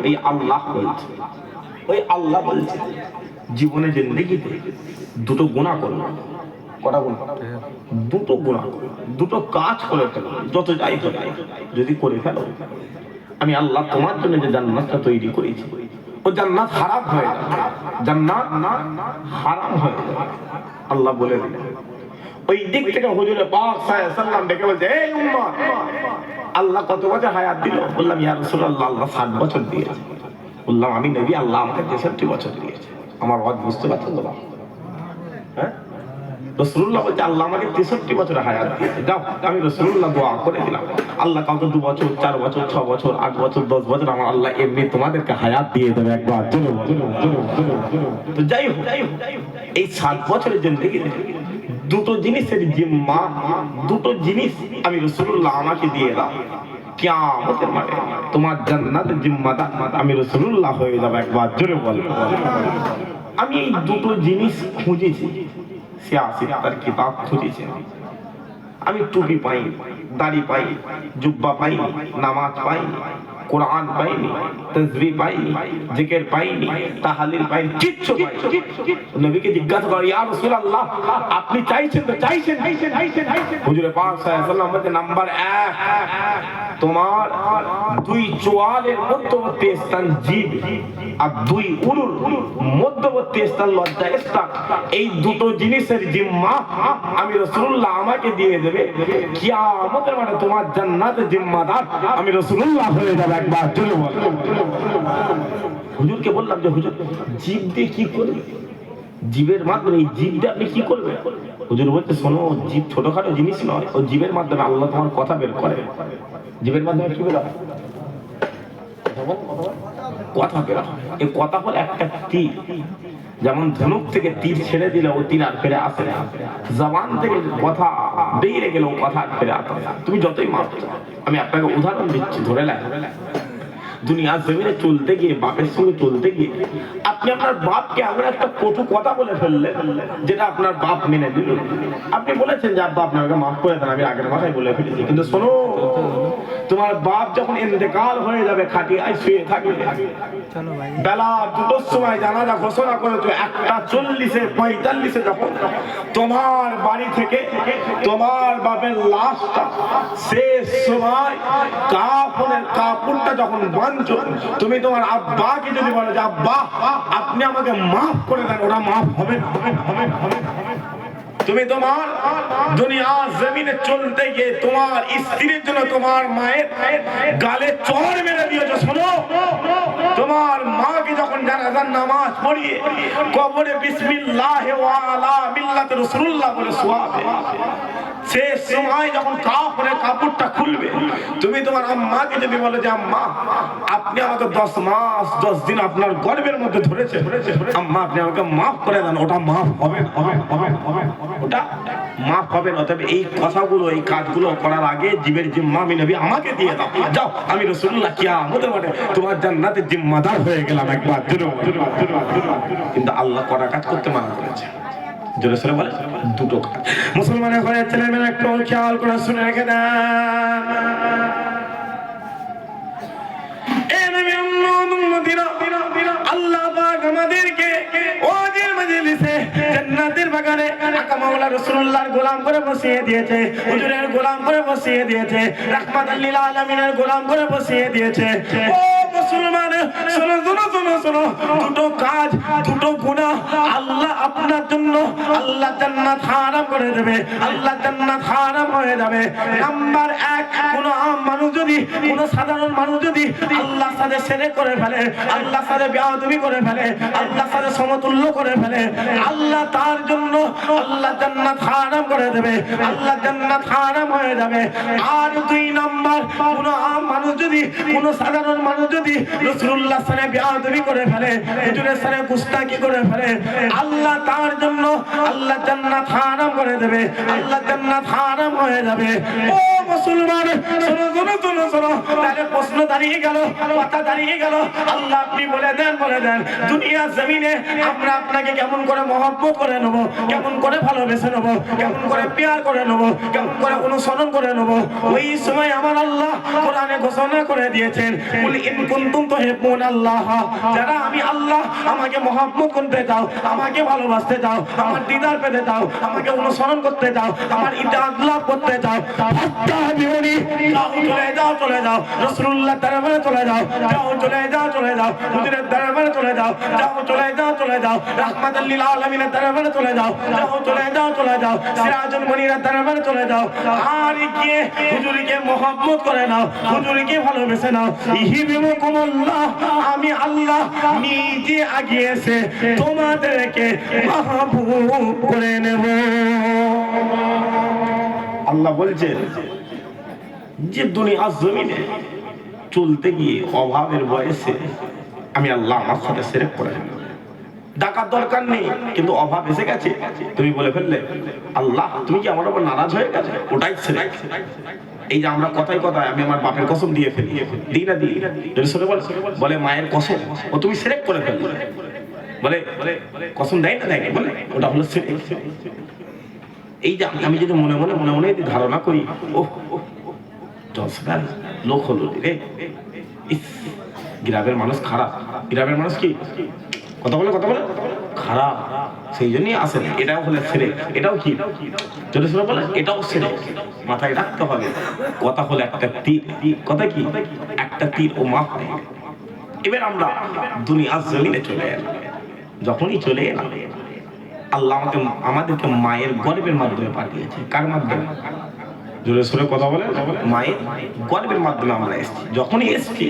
এই আল্লাহ বলছে, ওই আল্লাহ বলছে জীবনে জিন্দেগিতে দুটো গুনাহ করো। কটা গুনাহ? দুটো গুনাহ করো, দুটো কাজ করে ফেলো, যত যাই করে যদি করে ফেলো, আমি আল্লাহ তোমার জন্য যে জান্নাতটা তৈরি করেছি ও জান্নাত হারাম হয়ে যাবে, জান্নাত হারাম হয়ে যাবে। আল্লাহ বলে দিলেন। ওই দিক থেকে হুজুরে পাক সাল্লাল্লাহু আলাইহি ওয়াসাল্লাম ডেকে বলছে, এই উম্মত, আল্লাহ কত বছর হায়াত দিল? বললাম ইয়া রাসূলুল্লাহ, আল্লাহ 60 বছর দিয়েছে। বললাম আমি নবী, আল্লাহ আমাকে 63 বছর দিয়েছে। আমার ওয়াজ বুঝতে পারছেন তো? হ্যাঁ, রাসূলুল্লাহ বলছে আল্লাহ আমাকে 63 বছর হায়াত দিয়েছে। যাও, আমি রাসূলুল্লাহ দোয়া করে দিলাম, আল্লাহ কাউকে 2 বছর, 4 বছর, 6 বছর, 8 বছর, 10 বছর আমার আল্লাহ এমনি তোমাদেরকে হায়াত দিয়ে দেবে একবার। তো যাই হোক, এই 60 বছরের জিন্দেগি দুটো জিনিসের জিম্মা, দুটো জিনিস আমি রাসূলুল্লাহ আমাকে দিয়ে দাও। কিয়ামতের মাঠে তোমার জান্নাতের জিম্মাদার আমি রাসূলুল্লাহ হয়ে যাব। একবার জোরে বল। আমি এই দুটো জিনিস খুঁজেছি, সিয়াসিত তার কিতাব খুঁজেছি। আমি টুপি পাইনি, দাড়ি পাইনি, জুব্বা পাইনি, নামাজ পাইনি, কোরআন পাইনি, তাসবিহ পাইনি, জিকির পাইনি, তাহলিল পাইনি, কিচ্ছু পাইনি। নবীকে জিজ্ঞাসা করি, ইয়া রাসূলুল্লাহ, আপনি চাইছেন তো চাইছেন? হুজুরে পাক সাল্লাল্লাহু আলাইহি ওয়াসাল্লাম বলেন, নাম্বার 1, তোমার 2 চোয়ালের মধ্যবর্তী স্থান জিভ আর 2 উরুর মধ্যবর্তী স্থান লজ্জা স্থান, এই দুটো জিনিসের জিম্মা আমি রাসূলুল্লাহ আমাকে দিয়ে দেবে। কিয়ামতের মাঠে তোমার জান্নাতের জিম্মাদার আমি রাসূলুল্লাহ হয়ে যাব। একবার জোরে বল। হুজুরকে বললাম যে হুজুর, জিভ দিয়ে কি করবে? জীবের মাধ্যমে এই জিভ দিয়ে আপনি কি করবে? হুজুর বলতে, শোনো, জিভ ছোটখাটো জিনিস নয়, ও জীবের মাধ্যমে আল্লাহ তোমার কথা বের করে। জীবের মাধ্যমে কি বের হয়? কথা বের হয়। এই কথা হলো একটা তীর, যেমন ধনুক থেকে তীর ছেড়ে দিলে ও তীর আর ফিরে আসে না। জবান থেকে কথা বেরিয়ে গেলে ও কথা আর ফিরে আসে না। তুমি যতই মারছো, আমি আপনাকে উদাহরণ দিচ্ছি, ধরে নেন। দুনিয়ার জমিনে চলতে গিয়ে, বাপের সঙ্গে চলতে গিয়ে আপনি আপনার বাপকে এমন একটা কটু কথা বলে ফেললেন যেটা আপনার বাপ মেনে দিল। আপনি বলেছেন যে আব্বা আপনাকে মাফ করে দেন, আমি আগের মাথায় বলে ফেলেছি। কিন্তু শোনো, তোমার বাপ যখন ইন্তেকাল হয়ে যাবে, খাটিয়ায় শুয়ে থাকবে, বেলা 2টোর সময় জানাজা ঘোষণা করেছো, 1:40-45 যখন তোমার বাড়ি থেকে তোমার বাপের লাশটা শেষ সময় কাফনের কাপড়টা যখন বাঁধছো, তুমি তোমার আব্বাকে যদি বলো যে আব্বা আপনি আমাকে মাফ করে দেন, ওরা মাফ হবে। তুমি তোমার দুনিয়া জমিনে চলতে গিয়ে তোমার স্ত্রীর জন্য তোমার মায়ের গালে চড় মেরে দিয়েছো। শোনো, তোমার মাকে যখন জানাজার নামাজ পড়িয়ে কবরে বিসমিল্লাহ ওয়া আলা মিল্লাত রাসূলুল্লাহ বলে শোয়াবে, শেষ সময় যখন কাফনের কাপড়টা খুলবে, তুমি তোমার আম্মাকে যদি বলো যে আম্মা আপনি আমাকে 10 মাস 10 দিন আপনার গর্ভের মধ্যে ধরেছে, আম্মা আপনি আমাকে মাফ করে দেন, ওটা মাফ হবে, ওটা মাফ হবে না। তবে এই কথাগুলো, এই কাজগুলো করার আগে জীবের জিম্মা আমি নবী আমাকে দিয়ে দাও। যাও, আমি রাসূলুল্লাহ কিয়ামতের মাঠে তোমার জান্নাতের জিম্মাদার হয়ে গেলাম। একবার কিন্তু আল্লাহ করা কাজ করতে মানা করেছে। জোরে সরে বলে, দুটো কাজ। মুসলমানের ঘরে ছেলেমেয়েরা একটু খেয়াল করে শুনে রেখে দেন। আল্লাহ পাক আমাদেরকে ওয়াজের মজলিসে জান্নাতের বাগানে আকা মাওলা রাসূলুল্লাহর গোলাম করে বসিয়ে দিয়েছে, হুজুরের গোলাম করে বসিয়ে দিয়েছে, রাহমাতুল লিল আলামিনের গোলাম করে বসিয়ে দিয়েছে। ও মুসলমান, শোনো শোনো শোনো শোনো, দুটো কাজ, দুটো গুনাহ আল্লাহ আপনার জন্য আল্লাহ জান্নাত হারাম করে দেবে, আল্লাহ জান্নাত হারাম হয়ে যাবে। নাম্বার 1, কোনো আম মানুষ যদি, কোনো সাধারণ মানুষ যদি আল্লাহর সাথে শিরক করে ফেলে, আল্লাহর সাথে বেয়াদবি করে ফেলে, আল্লাহর সাথে সমতুল্য করে ফেলে, আল্লাহ তার জন্য আল্লাহ জান্নাত হারাম করে দেবে, আল্লাহ জান্নাত হারাম হয়ে যাবে। আর 2 নাম্বার, কোনো আম মানুষ যদি, কোনো সাধারণ মানুষ যদি রাসূলুল্লাহর সাথে বেয়াদবি করে ফেলে, হুজুরের সাথে গুস্তাখি করে ফেলে, আল্লাহ তার জন্য আল্লাহ জান্নাত হারাম করে দেবে, আল্লাহ জান্নাত হারাম হয়ে যাবে। ও মুসলমান, শোনো শোনো শোনো শোনো, তাহলে প্রশ্ন দাঁড়িয়ে গেল, কথা দাঁড়িয়ে গেল, আল্লাহ আপনি বলে দেন দুনিয়া জমিনে আমরা আপনাকে কেমন করে মহব্বত করে নেব, কেমন করে ভালোবেসে নেব, কেমন করে প্যার করে নেব, কেমন করে অনুসরণ করে নেব। ওই সময় আমার আল্লাহ কোরআনে ঘোষণা করে দিয়েছেন, কুল ইন কুনতুম তুহিব্বুনাল্লাহ, যারা আমি আল্লাহ আমাকে মহব্বত করতে চাও, আমাকে ভালোবাসতে চাও, আমার দিদার পেতে চাও, আমাকে অনুসরণ করতে চাও, আমার ইতাআত লাভ করতে চাও, ফাত্তাবিউনি, যাও চলে যাও চলে যাও, রাসূলুল্লাহর দরবারে চলে যাও, যাও চলে যাও চলে যাও, হুজুরের দরবারে চলে যাও, যাও চলে যাও চলে যাও, রাহমাতাল লিল আলামিনের দরবারে চলে যাও, যাও চলে যাও চলে যাও, সিরাজুল মুনিরের দরবারে চলে যাও, আর গিয়ে হুজুরকে মহব্বত করে নাও, হুজুরকে ভালোবেসে নাও। ইহিবিকুমুল্লাহ, আমি আল্লাহ নিজে আগে এসে তোমাদেরকে মাহবুব করে নেব। আল্লাহ বলছেন যে দুনিয়ার জমিনে চলতে গিয়ে অভাবের বয়সে আমি আল্লাহ আমার সাথে শিরক করে নেব। ডাকার দরকার নেই, কিন্তু অভাব এসে গেছে, তুমি বলে ফেললে আল্লাহ তুমি কি আমার উপর নারাজ হয়ে গেছে, ওটাই শিরক। এই যে আমরা কথায় কথায় আমি আমার বাপের কসম দিয়ে ফেলি, দিই না দিই, বলে মায়ের কসম, ও তুমি শিরক করে ফেললে, বলে কসম দেয় না দেয়, বলে ওটা হলো শিরক। এই যে আমি যদি মনে মনে মনে মনে ধারণা করি, ও জলসার লোক হলো রে, গ্রামের মানুষ খারাপ, গ্রামের মানুষ কি কথা বলে খারাপ, সেই জন্যই আসে না, এটাও হলে শিরক। এটাও কি যদি শুনে বলে এটাও শিরক, মাথায় রাখতে হবে। কথা হলো একটা তীর, কথা কি একটা তীর ও মাপ নেই। এবার আমরা দুনিয়ার জমিনে চলে এলাম, যখনই চলে এলাম আল্লাহ আমাদেরকে মায়ের গর্ভের মাধ্যমে পাঠিয়েছে। কার মাধ্যমে? জোরে সোরে কথা বলে, মায়ের গর্ভের মাধ্যমে আমরা এসেছি। যখনই এসেছি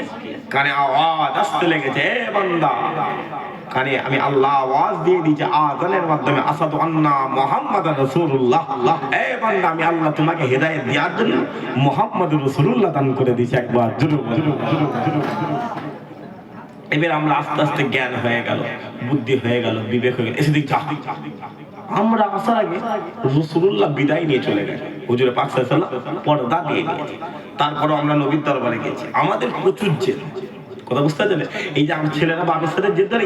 কানে আওয়াজ আসতে লেগেছে, এ বান্দা, কানে আমি আল্লাহ আওয়াজ দিয়ে দিয়েছি আযানের মাধ্যমে, আসাদু আন্না মুহাম্মাদুর রাসূলুল্লাহ, এ বান্দা আমি আল্লাহ তোমাকে হেদায়েত দেওয়ার জন্য মুহাম্মাদুর রাসূলুল্লাহ দান করে দিয়েছি। একবার জোরে এবার আমরা আস্তে আস্তে জ্ঞান হয়ে গেল, বুদ্ধি হয়ে গেল, বিবেক হয়ে গেল, এসে দেখছি আমরা আসার আগে রাসূলুল্লাহ বিদায় নিয়ে চলে গেছে, হুজুরে পাক সাল্লাল্লাহু আলাইহি ওয়াসাল্লাম পর্দা দিয়ে নিয়েছে। তারপরে আমরা নবীর দরবারে গেছি, আমাদের প্রচুর জেদ, কথা বুঝতে পারছেন? এই যে আমার ছেলেরা বাপের সাথে জেদ ধরে,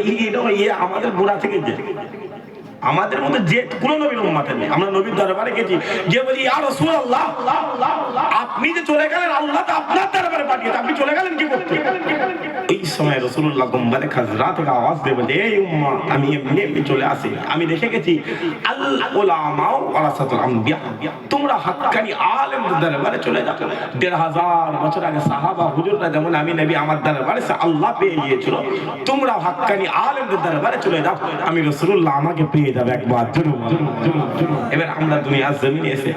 আমাদের গোড়া থেকে জেদ, আমাদের মধ্যে জেদ কোনো নবীর উম্মতের নেই। আমরা নবীর দরবারে গেছি, গিয়ে বলি ইয়া রাসূলুল্লাহ, আপনি যে চলে গেলেন, আল্লাহ তো আপনার দরবারে পাঠিয়েছে, আপনি চলে গেলেন কি করতে? এই সময় রাসূলুল্লাহ গম্বরে খাজরা থেকে আওয়াজ দিয়ে বলে, এই উম্মত, আমি এমনি চলে আসি, আমি দেখে গেছি আল উলামা ওয়ারাসাতুল আম্বিয়া, তোমরা হাক্কানি আলেমদের দরবারে চলে যাও। ১৫০০ বছর আগে সাহাবা হুজুররা যেমন আমি নবী আমার দরবারে সে আল্লাহ পেয়ে গিয়েছিল, তোমরা হাক্কানি আলেমদের দরবারে চলে যাও, আমি রাসূলুল্লাহ আমাকে পেয়ে যাবে। একবার জোরে এবার আমরা দুনিয়ার জমিনে এসে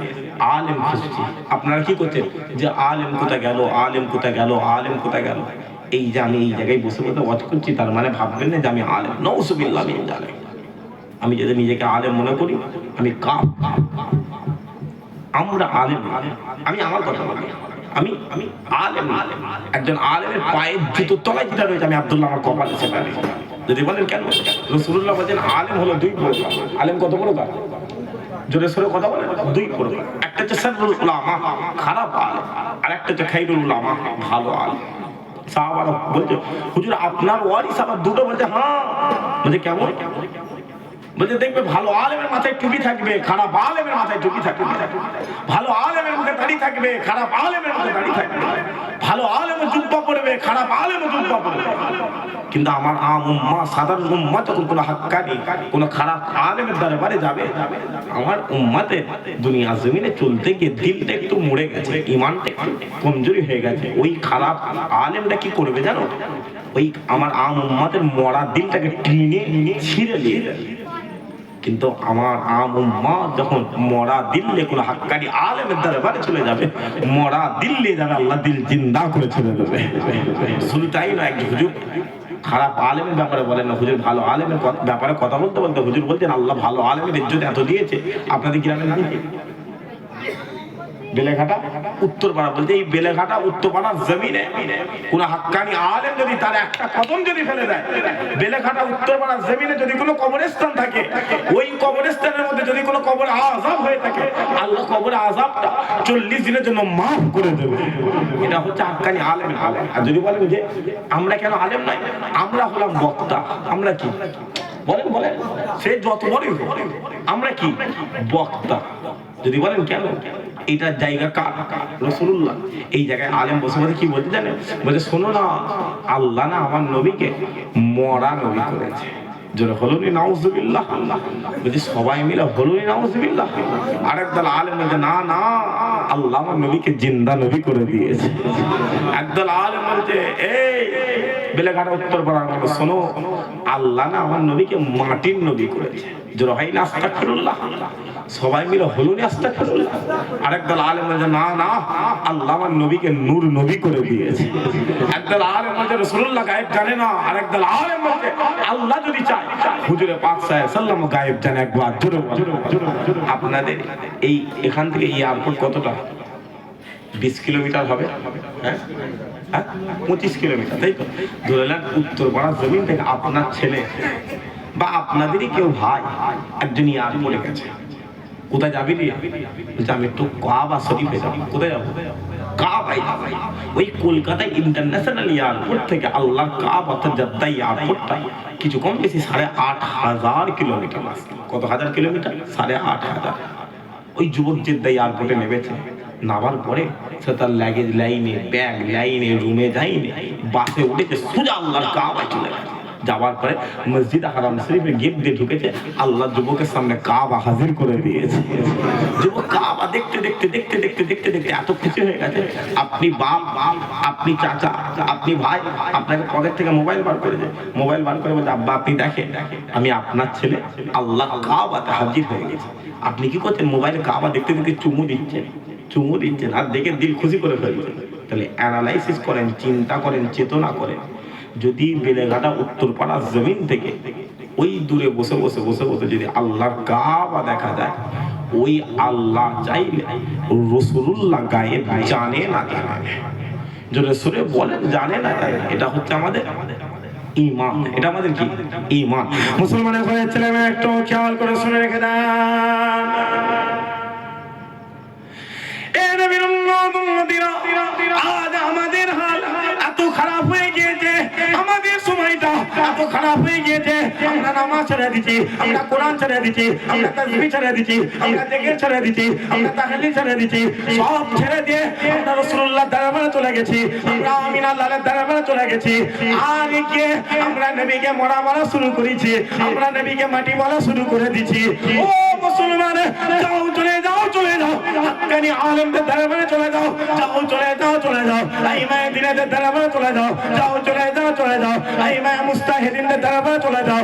আলেম খুঁজছি। আপনারা কি করছেন যে আলেম কোথায় গেল, আলেম কোথায় গেল, আলেম কোথায় গেল? এই যে আমি এই জায়গায় বসে বসে ওয়াজ করছি, তার মানে ভাববেন না যে আমি আলেম, নাউযুবিল্লাহ মিন যালিক। আমি যদি নিজেকে আলেম মনে করি আমি কাফের। আমরা আলেম, আমি আমার কথা বলি, আমি আলেম। একজন আলেমের পায়ের জুতোর তলায় যেটা রয়েছে আমি আব্দুল্লাহ আমার কপালে সেটা রেখে। যদি বলেন কেন, রাসূলুল্লাহ বলেন আলেম হলো দুই প্রকার। আলেম কত প্রকার? জোরে সোরে কথা বলেন, দুই প্রকার। একটা হচ্ছে শাররুল উলামা, খারাপ আলেম, আর একটা হচ্ছে খাইরুল উলামা, ভালো আলেম। সাহাবারা বলছে হুজুর আপনার ওয়ারিস আবার দুটো, বলছে হ্যাঁ। বলছে কেমন? বলছে দেখবে ভালো আলেমের মাথায় টুপি থাকবে, খারাপ আলেমের মাথায় টুপি থাকবে। ভালো আলেমের মুখে দাড়ি থাকবে, খারাপ আলেমের মুখে দাড়ি থাকবে। ভালো আলেমও জুব্বা পরবে, খারাপ আলেমও জুব্বা পরবে। কিন্তু আমার আম উম্মাহ, সাধারণ উম্মাহ যখন কোনো হাক্কানি, কোনো খারাপ আলেমের দরবারে যাবে, আমার উম্মাতে দুনিয়া জমিনে চলতে গিয়ে দিলটা একটু মরে গেছে, ঈমানটা একটু কমজোরি হয়ে গেছে, ওই খারাপ আলেমটা কি করবে জানো? ওই আমার আম উম্মাতের মরা দিলটাকে টেনে ছিঁড়ে নিয়ে যাবে। কিন্তু আমার আম উম্মাহ যখন মরা দিল্লে কোনো হাক্কানি আলেমের দরবারে চলে যাবে, মরা দিল্লে যাবে, আল্লাহ দিল জিন্দা করে ছেড়ে দেবে। শুধু তাই না, এক হুজুর খারাপ আলেমের ব্যাপারে বলেন না, হুজুর ভালো আলেমের ব্যাপারে কথা বলতে বলতে হুজুর বলতেন আল্লাহ ভালো আলেমের ইজ্জত এত দিয়েছে, আপনাদের গ্রামে নাই? বেলেঘাটা উত্তরপাড়া, বলতে এই বেলেঘাটা উত্তরপাড়ার জমিনে কোন হাক্কানি আলেম যদি তার একটা কদম যদি ফেলে দেয়, বেলেঘাটা উত্তরপাড়ার জমিনে যদি কোনো কবরস্থান থাকে, ওই কবরস্থানের মধ্যে যদি কোনো কবর আযাব হয়ে থাকে, আল্লাহ কবর আযাবটা 40 দিনের জন্য মাফ করে দেবে। এটা হচ্ছে হাক্কানি আলেম। আর যদি বলেন যে আমরা কেন আলেম নাই, আমরা হলাম বক্তা। আমরা কি বলেন বলেন, সে যত বড়ই হোক, আমরা কি বক্তা। যদি বলেন কেন, এইটার জায়গা কার? রাসূলুল্লাহ। এই জায়গায় আলেম বসে বসে কি বলতে জানেন? বলে শোনো না, আল্লাহ না আমার নবীকে মরা নবী করেছে। জোরে হলুনি নাউজুবিল্লাহ। বলছি সবাই মিলে হলুনি নাউজুবিল্লাহ। আরেকদল আলেম বলছে না না, আল্লাহ আমার নবীকে জিন্দা নবী করে দিয়েছে। একদল আলেম বলছে এই বেলেঘাটা উত্তরপাড়ার মতো শোনো, আল্লাহ না আমার নবীকে মাটির নবী করেছে। জোরে হয় না আস্তাগফিরুল্লাহ। সবাই মিলে হলুনি আস্তাগফিরুল্লাহ। আরেকদল আলেম বলছে না না, আল্লাহ আমার নবীকে নূর নবী করে দিয়েছে। একদল আলেম বলছে রাসূলুল্লাহ গায়েব জানে না। আরেকদল আলেম বলছে আল্লাহ যদি চায় হুজুরে পাক সাল্লাল্লাহু আলাইহি ওয়াসাল্লাম গায়েব জানে। একবার জোরে আপনাদের এই এখান থেকে এয়ারপোর্ট কতটা? 20 কিলোমিটার হবে, হ্যাঁ 25 কিলোমিটার, তাই তো? ধরলেন উত্তরপাড়া জমিন থেকে আপনার ছেলে বা আপনাদেরই কেউ ভাই একজন এয়ারপোর্টে গেছে। কোথায় যাবি রে? বলছে আমি একটু কাবা শরীফে যাবো। কোথায় যাবো? কাবায়। ওই কলকাতা ইন্টারন্যাশনাল এয়ারপোর্ট থেকে আল্লাহর কাবা অর্থাৎ জেদ্দা এয়ারপোর্টটা কিছু কম বেশি 8,500 কিলোমিটার। কত হাজার কিলোমিটার? 8,500। ওই যুবক জেদ্দা এয়ারপোর্টে নেমেছে। নামার পরে সে তার লাগেজ লাইনে, ব্যাগ লাইনে, রুমে যায়নি, বাসে উঠেছে, সোজা আল্লাহর কাবায় চলে গেছে। যাওয়ার পরে মসজিদ হারাম শরীফের গেট দিয়ে ঢুকেছে, আল্লাহ যুবকের সামনে কাবা হাজির করে দিয়েছে। যুবক কাবা দেখতে দেখতে দেখতে দেখতে দেখতে দেখতে এত খুশি হয়ে গেছে। আপনি বাপ, আপনি চাচা, আপনি ভাই, আপনাকে পকেট থেকে মোবাইল বার করেছে। মোবাইল বার করে বলছে আব্বা আপনি দেখেন, আমি আপনার ছেলে আল্লাহ কাবাতে হাজির হয়ে গেছে। আপনি কি করছেন? মোবাইলে কাবা দেখতে দেখতে চুমু দিচ্ছেন আর দেখে দিল খুশি করে ফেলছেন। তাহলে অ্যানালাইসিস করেন, চিন্তা করেন, চেতনা করেন। যদি বেলেঘাটা উত্তরপাড়ার জমিন থেকে ওই দূরে বসে বসে বসে বসে যদি আল্লাহর কাবা দেখা যায়, ওই আল্লাহ চাইলে রাসূলুল্লাহ গায়েব জানে না জানে, জোরে সুরে বলেন জানে না জানে। এটা হচ্ছে আমাদের ঈমান। এটা আমাদের কি? ঈমান। মুসলমানের ঘরের ছেলে মেয়ে একটু খেয়াল করে শুনে রেখে দেন। আজ আমাদের হাল এত খারাপ হয়ে গিয়েছে, আমাদের সময়টা এত খারাপ হয়ে গিয়েছে, আমরা নামাজ ছেড়ে দিচ্ছি, আমরা কোরআন ছেড়ে দিচ্ছি, আমরা তাসবিহ ছেড়ে দিচ্ছি, আমরা জিকির ছেড়ে দিচ্ছি, আমরা তাহলিল ছেড়ে দিচ্ছি, সব ছেড়ে দিয়ে আমরা রাসূলুল্লাহ দরবারে চলে গেছি, আমরা আমিন আল্লাহর দরবারে চলে গেছি। আর কি আমরা নবীকে মরা বলা শুরু করেছি, আমরা নবীকে মাটি বলা শুরু করে দিচ্ছি। ও মুসলমান, যাও চলে যাও চলে যাও, হাক্কানি আলেমদের দরবারে চলে যাও, যাও চলে যাও চলে যাও, আইমায়ে দিনের দরবারে চলে যাও, যাও চলে যাও চলে যাও, আইমায়ে মুস্তাহিদিনদের দরবারে চলে যাও।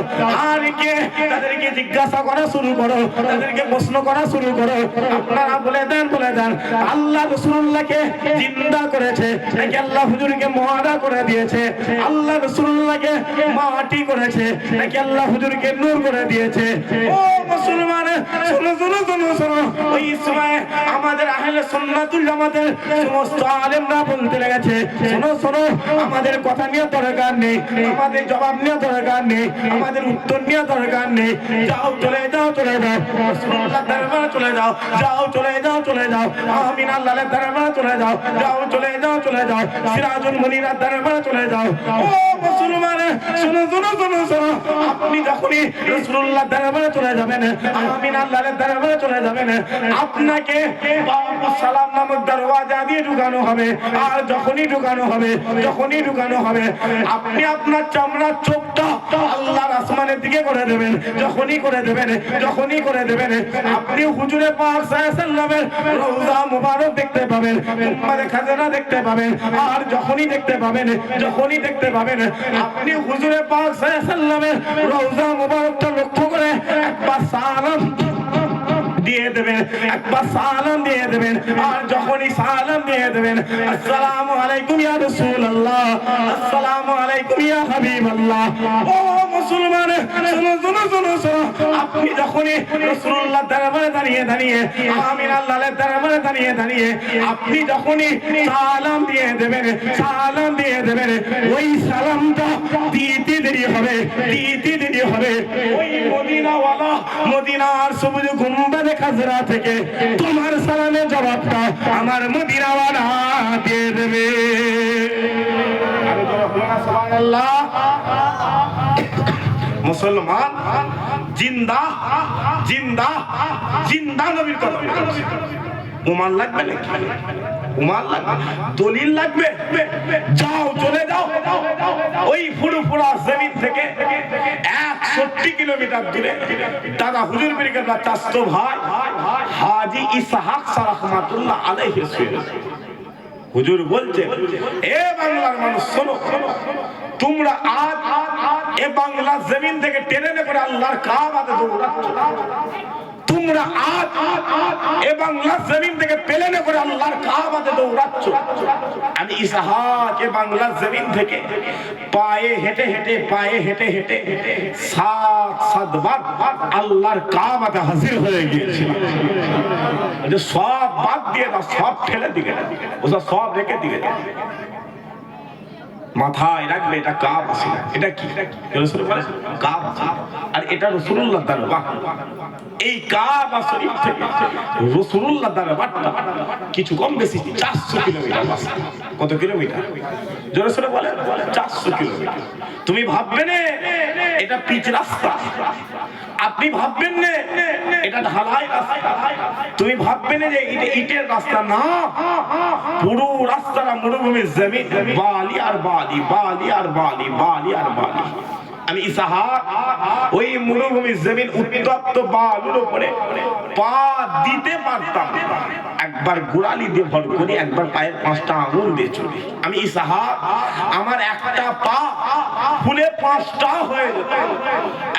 আর কে তাদেরকে জিজ্ঞাসা করা শুরু করো, তাদেরকে প্রশ্ন করা শুরু করো। আপনারা বলে দেন আল্লাহ রাসূলুল্লাহকে জিন্দা করেছে নাকি আল্লাহ হুজুরকে মুআদা করে দিয়েছে? আল্লাহ রাসূলুল্লাহকে মাটি করেছে নাকি আল্লাহ হুজুরকে নূর করে দিয়েছে? ও মুসলমান, শোনো শোনো শোনো শোনো, ওই সময় আমাদের আহলে সুন্নাতুল জামাতের সমস্ত আলেমরা বলতে লেগেছে শোনো শোনো, আমাদের কথা নিয়ে দরকার নেই, আমাদের জবাব নিয়ে দরকার নেই, আমাদের উত্তর নিয়ে দরকার নেই, যাও চলে যাও চলে যাও, রাসূলুল্লাহর দরবারে চলে যাও, যাও চলে যাও চলে যাও, আমিন আল্লাহর দরবারে চলে যাও, যাও চলে যাও চলে যাও, সিরাজুল মুনিরের দরবারে চলে যাও। ও মুসলমান, শোনো শোনো শোনো শোনো, আপনি যখনই রাসূলুল্লাহর দরবারে চলে যাবেন, আমিন আল্লাহর দরবারে চলে যাবেন, আপনাকে বাবু সালাম নামক দরওয়াজা দিয়ে ঢুকানো হবে। আর যখনই ঢুকানো হবে আপনি আপনার চামড়ার চোখটা আল্লাহর আসমানের দিকে করে দেবেন। যখনই করে দেবেন আপনি হুজুরে পাক সাল্লাল্লাহু আলাইহি ওয়াসাল্লামের রওজা মুবারক দেখতে পাবেন, উম্মারে খাজানা দেখতে পাবেন। আর যখনই দেখতে পাবেন আপনি হুজুরে পাক সাল্লাল্লাহু আলাইহি ওয়াসাল্লামের রওজা মুবারকটা লক্ষ্য করে একবার সালাম দিয়ে দেবেন, একবার সালাম দিয়ে দেবেন। আর যখনই সালাম দিয়ে দেবেন, আসসালামু আলাইকুম ইয়া রাসূলুল্লাহ, আসসালামু আলাইকুম ইয়া হাবিবাল্লাহ। ও মুসলমান শোনো শোনো শোনো শোনো, আপনি যখনই রাসূলুল্লাহ দরবারে দাঁড়িয়ে দাঁড়িয়ে, আমিন আল্লাহর দরবারে দাঁড়িয়ে দাঁড়িয়ে আপনি যখনই সালাম দিয়ে দেবেন, সালাম দিয়ে দেবেন, ওই সালামটা দিতে দেরি হবে, দিতে দেরি হবে, ওই মদিনাওয়ালা মদিনার সবুজ গুম্বাদে খাজরা থেকে তোমার সালামের জবাবটা আমার মদিনাওয়ালা দিয়ে দেবে। সুবহানাল্লাহ। মুসলমান জিন্দা জিন্দা জিন্দা নবীর কথা। উমার লাগবে নাকি? উমার লাগবে, দলিল লাগবে? যাও চলে যাও ওই ফুরফুরা জমিন থেকে 61 কিলোমিটার দূরে দাদা হুজুর পীর কেবলা চাচতো ভাই হাজী ইসহাক রাহমাতুল্লাহ আলাইহি হুজুর বলছে, এ বাংলার মানুষ শোনো, তোমরা আজ এ বাংলা জমিন থেকে টেনে করে আল্লাহর কাবাতে দৌড়াচ্ছ, তোমরা আজ এ বাংলা জমিন থেকে প্লেনে করে আল্লাহর কাবাতে দৌড়াচ্ছ। আমি ইসহাক এ বাংলা জমিন থেকে পায়ে হেঁটে হেঁটে পায়ে হেঁটে হেঁটে 7 বার আল্লাহর কাবাতে হাজির হয়ে গিয়েছি। সব বাদ দিয়ে দাও, সব ফেলে দিকে, ওসব সব রেখে দিকে। মাথায় রাখবে এটা কাবা, এটা কি কাবা, আর এটা রাসূলুল্লাহ দরবার। এই কাবা শরীফ থেকে রাসূলুল্লাহ দরবারটা কিছু কম বেশি 400 কিলোমিটার রাস্তা। কত কিলোমিটার? জোরে সোরে বলেন। 400 কিলোমিটার। তুমি ভাববে না এটা পিচ রাস্তা, আপনি ভাববেন না এটা ঢালাই রাস্তা, তুমি ভাববে না যে এটা ইটের রাস্তা, না, পুরো রাস্তাটা মরুভূমির জমিন, বালি আর বালি, বালি আর বালি, বালি আর বালি। আমি ইসহাক ওই মরুভূমির জমিন উত্তপ্ত বালুর উপরে পা দিতে পারতাম, একবার গোড়ালি দিয়ে ভর করি, একবার পায়ের 5টা আঙুল দিয়ে চলি। আমি ইসহাক আমার একটা পা ফুলে 5টা হয়ে যেত,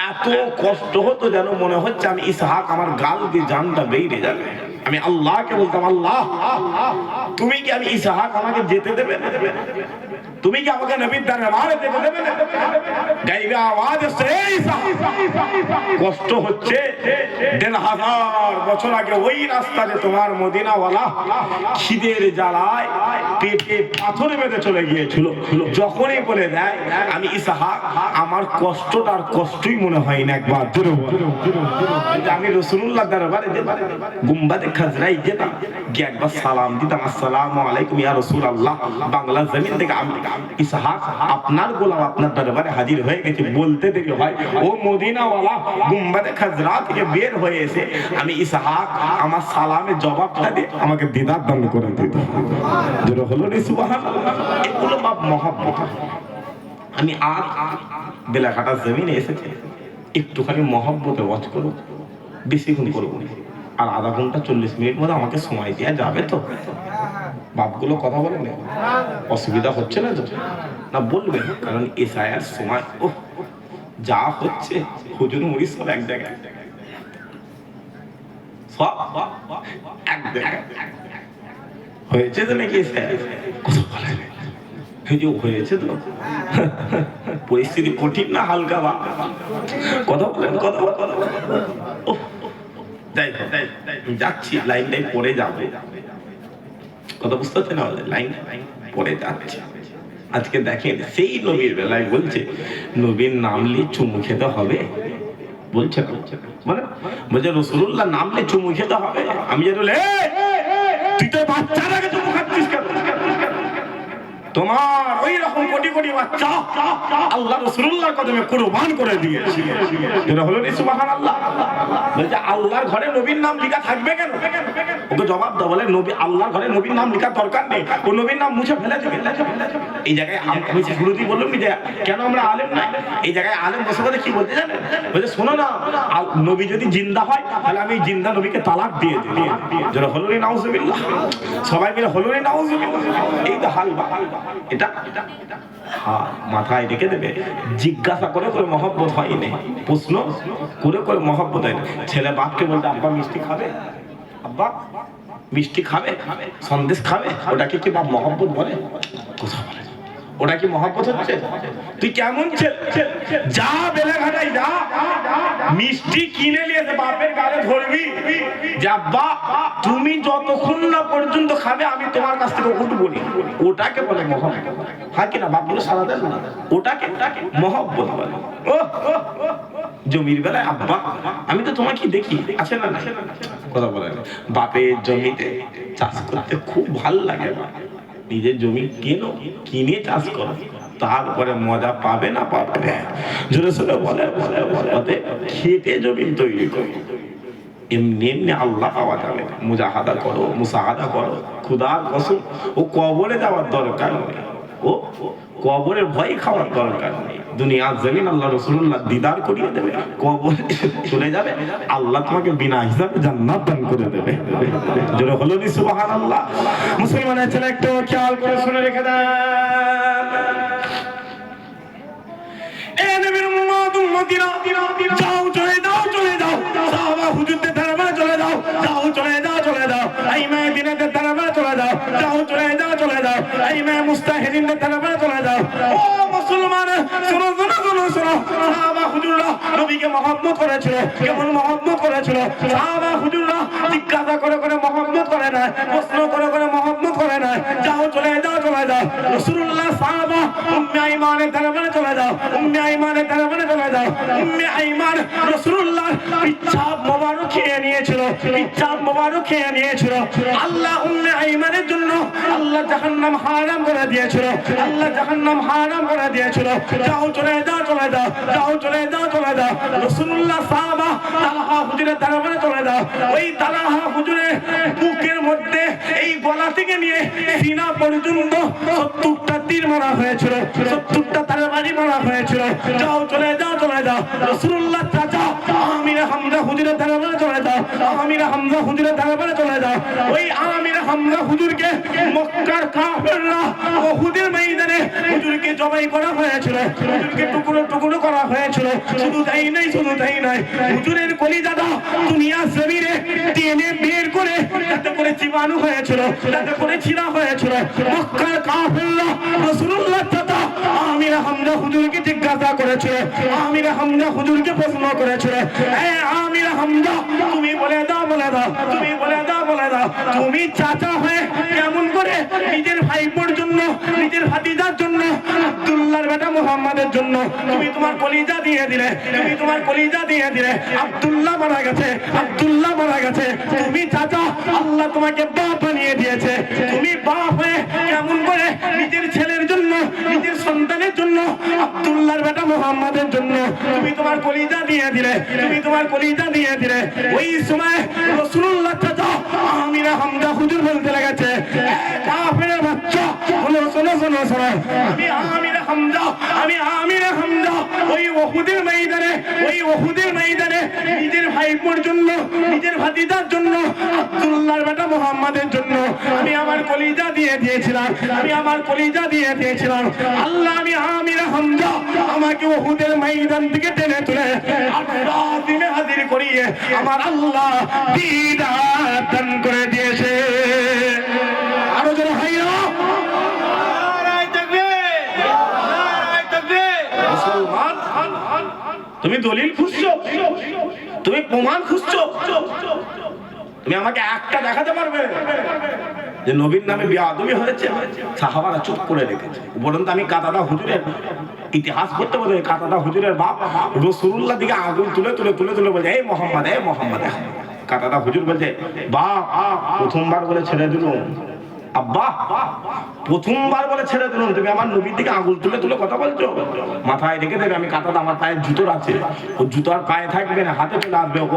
এত কষ্ট হতো যেন মনে হচ্ছে আমি ইসহাক আমার গাল দিয়ে জানটা বেরিয়ে যাবে। আমি আল্লাহকে বলতাম, আল্লাহ তুমি কি আমি ইসহাক আমাকে যেতে দেবে না? তুমি কি আমাকে নবীর দরবারে যেতে দেবে না? গাইবে আওয়াজ আসছে, কষ্ট হচ্ছে। 1500 বছর আগে ওই রাস্তাতে তোমার মদিনাওয়ালা খিদের জ্বালায় পেটে পাথর বেঁধে চলে গিয়েছিল। যখনই বলে দেয় আমি ইসহাক, আমার কষ্টটার কষ্টই মনে হয় না। একবার আমি রাসূলুল্লাহ দরবারে যেতাম, গুম্বাদে খাজরায় যেতাম, গিয়ে একবার সালাম দিতাম, আসসালামু আলাইকুম ইয়া রাসূলুল্লাহ, বাংলা জমিন থেকে আমি ইসহাক আপনার গোলাম আপনার দরবারে হাজির হয়ে গেছে। বলতে দেরি হয়, ও মদিনাওয়ালা গুম্বাদে খাজরা থেকে বের হয়ে এসে আমি ইসহাক আমার সালামের জবাবটা দিয়ে আমাকে দিদার দান করে দিত। যেটা হলো রে সুবহানাল্লাহ। এগুলো বাপ মহব্বত। আমি আর বেলাঘাটা জমিনে এসেছি, একটুখানি মহব্বতে ওয়াজ করব, বেশিক্ষণ করবো না, আর আধা ঘন্টা 40 মিনিট মতো আমাকে সময় দেওয়া যাবে তো? বাপগুলো কথা বলে না, অসুবিধা হচ্ছে না তো? না বলবেন, কারণ এসআইয়ের সময় ও যা হচ্ছে, হুজুর মুড়ি সব এক জায়গায়, সব এক জায়গায় হয়েছে তো নাকি? কথা বলে হয়েছে তো, পরিস্থিতি কঠিন না হালকা? বা কথা বলেন, কথা বলেন। যাচ্ছি, লাইনটাই পরে যাবে, কথা বুঝতে পারছেন? লাইন পরে যাচ্ছে। আজকে দেখেন সেই নবীর বেলায় বলছে নবীর নামলে চুমু খেতে হবে, বলছে মানে বলছে রাসূলুল্লাহ নামলে চুমু খেতে হবে। আমি যে বলে তুই তো বাচ্চাটাকে চুমু খাচ্ছিস কেন? তোমার ওই রকম কোটি কোটি বাচ্চা আল্লাহ রাসূলুল্লাহর কদমে কুরবান করে দিয়েছে। এটা হলো সুবহানাল্লাহ। বলছে আল্লাহর ঘরে নবীর নাম লেখা থাকবে কেন? ওকে জবাব দাও, বলে নবী আল্লাহর ঘরে নবীর নাম লেখার দরকার নেই, ও নবীর নাম মুছে ফেলে দেবে। এই জায়গায় আমি শুরুতেই বললাম যে কেন আমরা আলেম নাই, এই জায়গায় আলেম বসে বসে কি বলতে জানেন? বলছে শোনো না, নবী যদি জিন্দা হয় তাহলে আমি জিন্দা নবীকে তালাক দিয়ে দিই। যারা হলো রে নাউজুবিল্লাহ, সবাই মিলে হলো রে নাউজুবিল্লাহ। এই তো হাল বা এটা মাথায় রেখে দেবে। জিজ্ঞাসা করে করে মহব্বত হয়নি, প্রশ্ন করে করে মহব্বত হয়নি। ছেলে বাপকে বলতে আব্বা মিষ্টি খাবে, আব্বা মিষ্টি খাবে, সন্দেশ খাবে, ওটাকে কি বাপ মহব্বত বলে? কথা বলে ওটা কি মহব্বত হচ্ছে? তুই কেমন ছেলে, যা বেলেঘাটায় যা, মিষ্টি কিনে নিয়ে এসে বাপের গালে ধরবি, যা বা তুমি যতক্ষণ না পর্যন্ত খাবে আমি তোমার কাছ থেকে উঠবো না, ওটাকে বলে মহব্বত। হ্যাঁ কিনা বাপগুলো সারা দেন না, ওটাকে মহব্বত বলে। ও জমির বেলায় আব্বা আমি তো তোমাকে দেখি, আছে না কথা বলে, বাপের জমিতে চাষ করতে খুব ভাল লাগে, নিজের জমি কিনে চাষ করো, তারপরে মজা পাবে না পাবে, জোরে সোরে বলে খেতে জমি তৈরি করো, এমনি এমনি আল্লাহ পাওয়া যাবে। মুজাহাদা করো, মুসাহাদা করো, খুদার কসম ও কবরে যাওয়ার দরকার নেই, ও কবরের ভয় খাওয়ার দরকার নেই। দুনিয়ার জমিন আল্লাহ রাসূলুল্লাহ দিদার করিয়ে দেবে, কবরে চলে যাবে, আল্লাহ তোমাকে বিনা হিসাবে জান্নাত দান করে দেবে। জোরে হলো নি সুবহানাল্লাহ। মুসলমানের ছেলে একটু খেয়াল করে শুনে রেখে দেন, এ নবীর উম্মত উম্মতিরা, যাও চলে যাও চলে যাও, সাহাবা হুজুরদের দরবারে চলে যাও, যাও চলে যাও চলে যাও, এই মদিনাতে দরবারে চলে যাও, যাও চলে যাও চলে যাও, এই মুস্তাহিদিনদের দরবারে চলে যাও। ও মুসলমান শুনো শুনো শুনো শুনো, সাহাবা হুজুররা নবীকে মহব্বত করেছিল, কেমন মহব্বত করেছিল, সাহাবা হুজুররা জিজ্ঞাসা করে করে মহব্বত করে না, প্রশ্ন করে করে মহব্বত করে না, যাও চলে যাও চলে যাও। রাসূলুল্লাহ সাহাবা উম্মে আইমানের দরবারে চলে যাও, উম্মে আইমানের দরবারে চলে যাও। উম্মে আইমান রাসূলুল্লাহ পিচ্ছাপ মোবারক খেয়ে নিয়েছিল, পিচ্ছাপ মোবারক খেয়ে নিয়েছিল। আল্লাহ উম্মে আইমানের জন্য আল্লাহ জাহান্নাম হারাম করে দিয়েছিল, আল্লাহ জাহান্নাম হারাম করে দিয়েছিল। যাও চলে যাও চলে যাও, যাও চলে যাও চলে যাও। রাসূলুল্লাহ সাহাবা তালহা হুজুরের দরবারে চলে যাও, ওই তালহা হুজুরের বুকের মধ্যে এই গলা থেকে নিয়ে সিনা পর্যন্ত 70টা তীর মারা হয়েছিল, 70টা তরবারি মারা হয়েছিল। যাও চলে যাও চলে যাও। রাসূলুল্লাহ চাচা আমির হামজা হুজুরের দরবারে চলে যাও, আমির হামজা হুজুরের দরবারে চলে যাও। ওই আমির হামজা হুজুরকে মক্কার কাফেররা উহুদের ময়দানে হুজুরকে জবাই করা হয়েছিল, হুজুরকে টুকরো টুকরো করা হয়েছিল। শুধু তাই নয়, শুধু তাই নয়, হুজুরের কলিজাটা দুনিয়া জমিনে টেনে বের করে যাতে করে জীবাণু হয়েছিল, যাতে করে ছিঁড়া হয়েছিল। মক্কার কাফেররা রাসূলুল্লাহ চাচা আমির হামজা হুজুরকে জিজ্ঞাসা করেছিল, আমির হামজা হুজুরকে প্রশ্ন করেছিল, এ আমির হামজা তুমি বলে দাও বলে দাও, তুমি বলে দাও বলে দাও, তুমি চাচা হয়ে কেমন করে নিজের ভাইপোর জন্য, নিজের ভাতিজার জন্য, আব্দুল্লাহর বেটা মুহাম্মাদের জন্য তুমি তোমার কলিজা দিয়ে দিলে, তুমি তোমার কলিজা দিয়ে দিলে। আব্দুল্লাহ মারা গেছে, আব্দুল্লাহ মারা গেছে, তুমি চাচা আল্লাহ তোমাকে বাপ বানিয়ে দিয়েছে, তুমি বাপ হয়ে কেমন করে নিজের ছেলের জন্য, নিজের সন্তানের জন্য, আব্দুল্লাহর বেটা মুহাম্মাদের জন্য তুমি তোমার কলিজা দিয়ে দিলে, তুমি তোমার কলিজা দিয়ে দিলে। ওই সময় রাসূলুল্লাহ চাচা আমির হামজা হুজুর বলতে লেগেছে, কাফেরের বাচ্চা শোনো শোনো শোনো শোনো, আমি আমির হামজা, আমি আমির হামজা ওই উহুদের ময়দানে, ওই উহুদের ময়দানে নিজের ভাইপোর জন্য, নিজের ভাতিজার জন্য, আব্দুল্লাহর বেটা মুহাম্মাদের জন্য আমি আমার কলিজা দিয়ে দিয়েছিলাম, আমি আমার কলিজা দিয়ে দিয়েছিলাম। আল্লাহ আমি আমির হামজা আমাকে উহুদের ময়দান থেকে টেনে তুলে আল্লাহ দিনে হাজির করিয়ে আমার আল্লাহ দিদার দান করে দিয়েছে। আরো যারা ভাইরা মুসলমান, তুমি দলিল খুঁজছো, তুমি প্রমাণ খুঁজছো, তুমি আমাকে একটা দেখাতে পারবে যে নবীর নামে বেয়াদবি হয়েছে? সাহাবারা চুপ করে রেখেছে। বলুন তো আমি কাতাদা হুজুরের ইতিহাস পড়তে বলতে, কাতাদা হুজুরের বাপ রাসূলুল্লাহ দিকে আগুন তুলে তুলে তুলে তুলে বলছে, এই মোহাম্মদ, এই মোহাম্মদ। কাতাদা হুজুর বলছে, বাপ প্রথমবার বলে ছেড়ে দিল, আব্বা প্রথমবার বলে ছেড়ে দিল, তুমি আমার নবীর দিকে আঙুল তুলে তুলে কথা বলছো? মাথায় রেখে দেবে, আমি কাতাদা আমার পায়ে জুতোর আছে, ও জুতো আর পায়ে থাকবে না, হাতে চলে আসবে, ও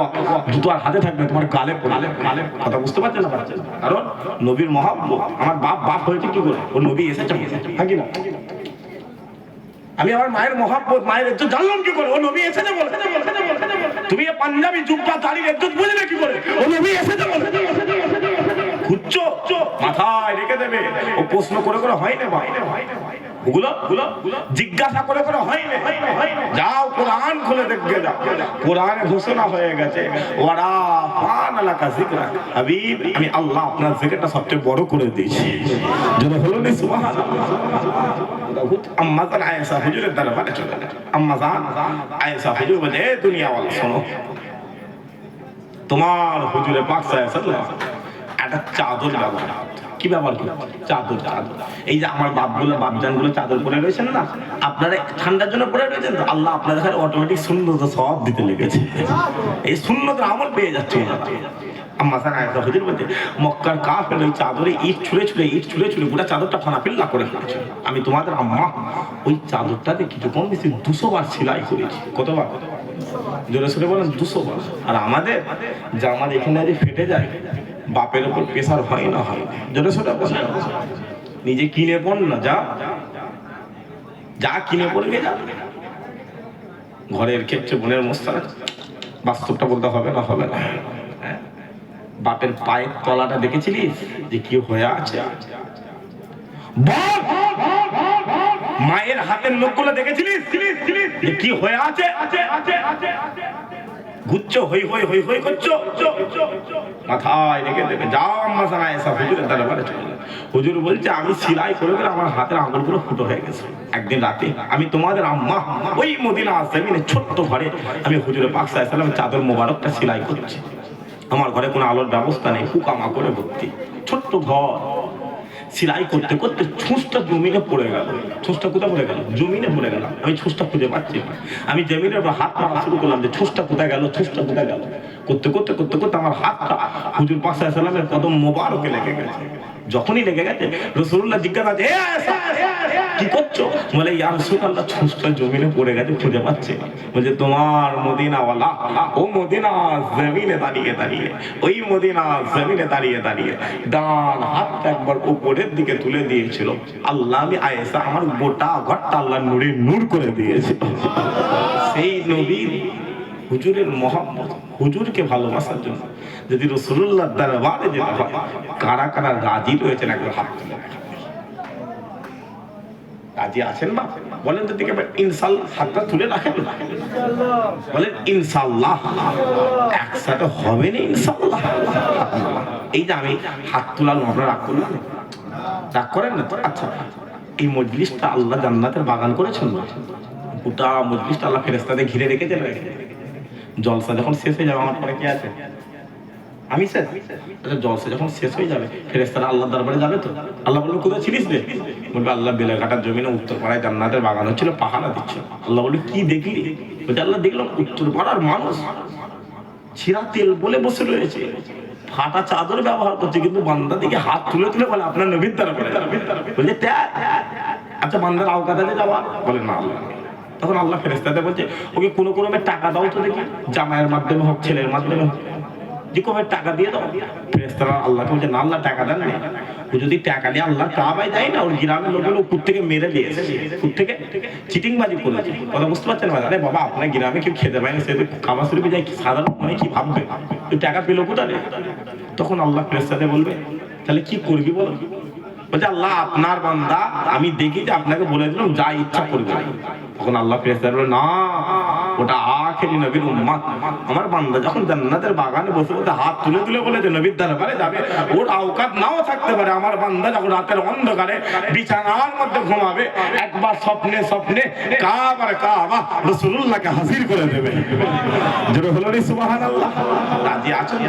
জুতো আর হাতে থাকবে, তোমার গালে গালে গালে। কথা বুঝতে পারছেন না? পারছেন? কারণ নবীর মহব্বত। আমার বাপ বাপ হয়েছে কি করে? ও নবী এসেছে, হ্যাঁ কি না? আমি আমার মায়ের মহব্বত, মায়ের ইজ্জত জানলাম কি করে? ও নবী এসেছে বলে। তুমি পাঞ্জাবি জুব্বা দাড়ির ইজ্জত বুঝলে কি করে? ও নবী এসেছে বলে। খুঁজছো, মাথায় রেখে দেবে। ও প্রশ্ন করে করে হয় না ভাই, ওগুলো জিজ্ঞাসা করে করে হয় না। যাও কোরআন খুলে দেখবে, যাও কোরআনে ঘোষণা হয়ে গেছে, ওয়ারা ফান আলাকা যিকরা হাবিব, আমি আল্লাহ আপনার জিকিরটা সবচেয়ে বড় করে দিয়েছি। যেন হলো না সুবহানাল্লাহ। আম্মা জান আয়েশা হুজুরের দরবারে চলে গেল। আম্মা জান আয়েশা হুজুর বলে, এ দুনিয়াওয়ালা শোনো, তোমার হুজুরে পাক সাল্লাল্লাহু একটা চাদর ব্যবহার, কি ব্যবহার করে? চাদর। চাদর এই যে আমার বাপজানগুলো চাদর পরে রয়েছেন না, আপনারা ঠান্ডার জন্য পরে রয়েছেন তো, আল্লাহ আপনাদের কাছে অটোমেটিক সুন্নত সওয়াব দিতে লেগেছে, এই সুন্নতের আমল পেয়ে যাচ্ছে। আম্মা জান আয়েশা হুজুর বলতে, মক্কার কাফের ওই চাদরে ইট ছুঁড়ে ছুঁড়ে গোটা চাদরটা ফানাফিল্লা করে ফেলেছে। আমি তোমাদের আম্মা ওই চাদরটাতে কিছু কম বেশি 200 বার সেলাই করেছি। কতবার? জোরে সোরে বলেন, 200 বার। আর আমাদের জামার এখানে যে ফেটে যায়, বাপের উপর প্রেসার হয় না? হয়। জোরে সোরে বলেন, নিজে কিনে পড় না, যা কিনে পড়বে যা। ঘরের ক্ষেত্রে বোনের মোস্তারা, বাস্তবটা বলতে হবে না? হবে না। বাপের পায়ের তলাটা দেখেছিলিস যে কি হয়ে আছে? মায়ের হাতের নখগুলো দেখেছিলিস যে কি হয়ে আছে? ঘুরছো, হই হই হই হই করছো, মাথায় রেখে দেবে। যাও আম্মা জান আয়েশা হুজুরের দরবারে চলে যাও। হুজুর বলছে, আমি সেলাই করে করে আমার হাতের আঙুলগুলো ফুটো হয়ে গেছে। একদিন রাতে আমি তোমাদের আম্মা ওই মদিনা জমিনে ছোট্ট ঘরে আমি হুজুরের পাক সাল্লাল্লাহু আলাইহি ওয়াসাল্লাম চাদর মোবারকটা সেলাই করছি। আমার ঘরে কোনো আলোর ব্যবস্থা নেই, হুকামা করে ভর্তি ছোট্ট ঘর। সেলাই করতে করতে ছুঁচটা জমিনে পড়ে গেল। ছুঁচটা কোথায় পড়ে গেল? জমিনে পড়ে গেল। আমি ছুঁচটা খুঁজে পাচ্ছি না। আমি জমিনের উপর হাত মারা শুরু করলাম যে ছুঁচটা কোথায় গেল, ছুঁচটা কোথায় গেল। করতে করতে করতে করতে আমার হাতটা হুজুর পাক সাল্লাল্লাহু আলাইহি ওয়াসাল্লামের কদম মোবারকে লেগে গেছে। যখনই লেগে গেছে রাসূলুল্লাহ জিজ্ঞাসা করছে, কি করছো? বলে, ইয়া রাসূলুল্লাহ, ছুঁচটা জমিনে পড়ে গেছে, খুঁজে পাচ্ছি না। বলছে, তোমার মদিনাওয়ালা ও মদিনা জমিনে দাঁড়িয়ে দাঁড়িয়ে, ওই মদিনা জমিনে দাঁড়িয়ে দাঁড়িয়ে ডান হাতটা একবার উপরের দিকে তুলে দিয়েছিল। আল্লাহ, আমি আয়েশা আমার গোটা ঘরটা আল্লাহ নূরে নূর করে দিয়েছিল। সেই নবীর হুজুরের মহব্বত, হুজুরকে ভালোবাসার জন্য যদি রাসূলুল্লাহর দরবারে যেতে হয়, কারা কারা রাজি রয়েছেন একবার হাত তুলে রাজি আছেন? বা বলেন তো দেখে, ইনশাআল্লাহ হাতটা তুলে রাখেন না, বলেন ইনশাআল্লাহ। একসাথে হবে না ইনশাআল্লাহ। এই যে আমি হাত তুলাম, আপনারা রাগ করলেন? রাগ করেন না তো? আচ্ছা, এই মজলিসটা আল্লাহ জান্নাতের বাগান করেছেন না? গোটা মজলিসটা আল্লাহ ফেরেশতাদের ঘিরে রেখেছেন। জলসা যখন শেষ হয়ে যাবে, আমার পরে কে আছে? আমি শেষ। জলসা যখন শেষ হয়ে যাবে, ফেরেশতারা আল্লাহর দরবারে যাবে তো। আল্লাহ বলবে, কোথায় ছিলিস রে? বলবে, আল্লাহ বেলেঘাটার জমিনে উত্তর পাড়ায় জান্নাতের বাগান হচ্ছিল, পাহারা দিচ্ছিল। আল্লাহ বলবে, কি দেখলি? বলছে, আল্লাহ দেখলাম উত্তর পাড়ার মানুষ ছিঁড়া তেল বলে বসে রয়েছে, ফাটা চাদর ব্যবহার করছে, কিন্তু বান্দা দিকে হাত তুলে তুলে বলে, আপনার নবীর দরবারে। বলছে, আচ্ছা বান্দার আওকাতে যাওয়া? বলে, না। তখন আল্লাহ ফেরেশতাদের বলছে, ওকে কোনো ক্রমে টাকা দাও তো দেখি, জামাইয়ের মাধ্যমে হোক, ছেলের মাধ্যমে হোক, যে কোনো টাকা দিয়ে দাও। ফেরেশতারা আল্লাহকে বলছে, না আল্লাহ টাকা দেন না। ও যদি টাকা নিয়ে আল্লাহ কাবায় দেয় না, ওর গ্রামের লোকগুলো উপর থেকে মেরে দিয়েছে, উপর থেকে চিটিংবাজি করেছে। কথা বুঝতে পারছেন? আরে বাবা, আপনার গ্রামে কেউ খেতে পায় না, সে কাবা শরীফে যায়, সাধারণ মানে কি ভাববে? ওই টাকা পেলো কোথায়? তখন আল্লাহ ফেরেশতাদের বলবে, তাহলে কি করবি বলো? বলছে, আল্লাহ আপনার বান্দা, আমি দেখি যে আপনাকে বলে দিলাম যা ইচ্ছা করবে। তখন আল্লাহ ফেরেশতারা বলে, না, ওটা আখেরি নবীর উম্মত। আমার বান্দা যখন জান্নাতের বাগানে বসে বসে হাত তুলে তুলে বলেছে নবীর দরবারে যাবে, ওর আওকাত নাও থাকতে পারে। আমার বান্দা যখন রাতের অন্ধকারে বিছানার মধ্যে ঘুমাবে, একবার স্বপ্নে স্বপ্নে কাবার কাবা রাসূলুল্লাহকে হাজির করে দেবে। জোরে হলো রে সুবহানাল্লাহ। রাজি আছেন?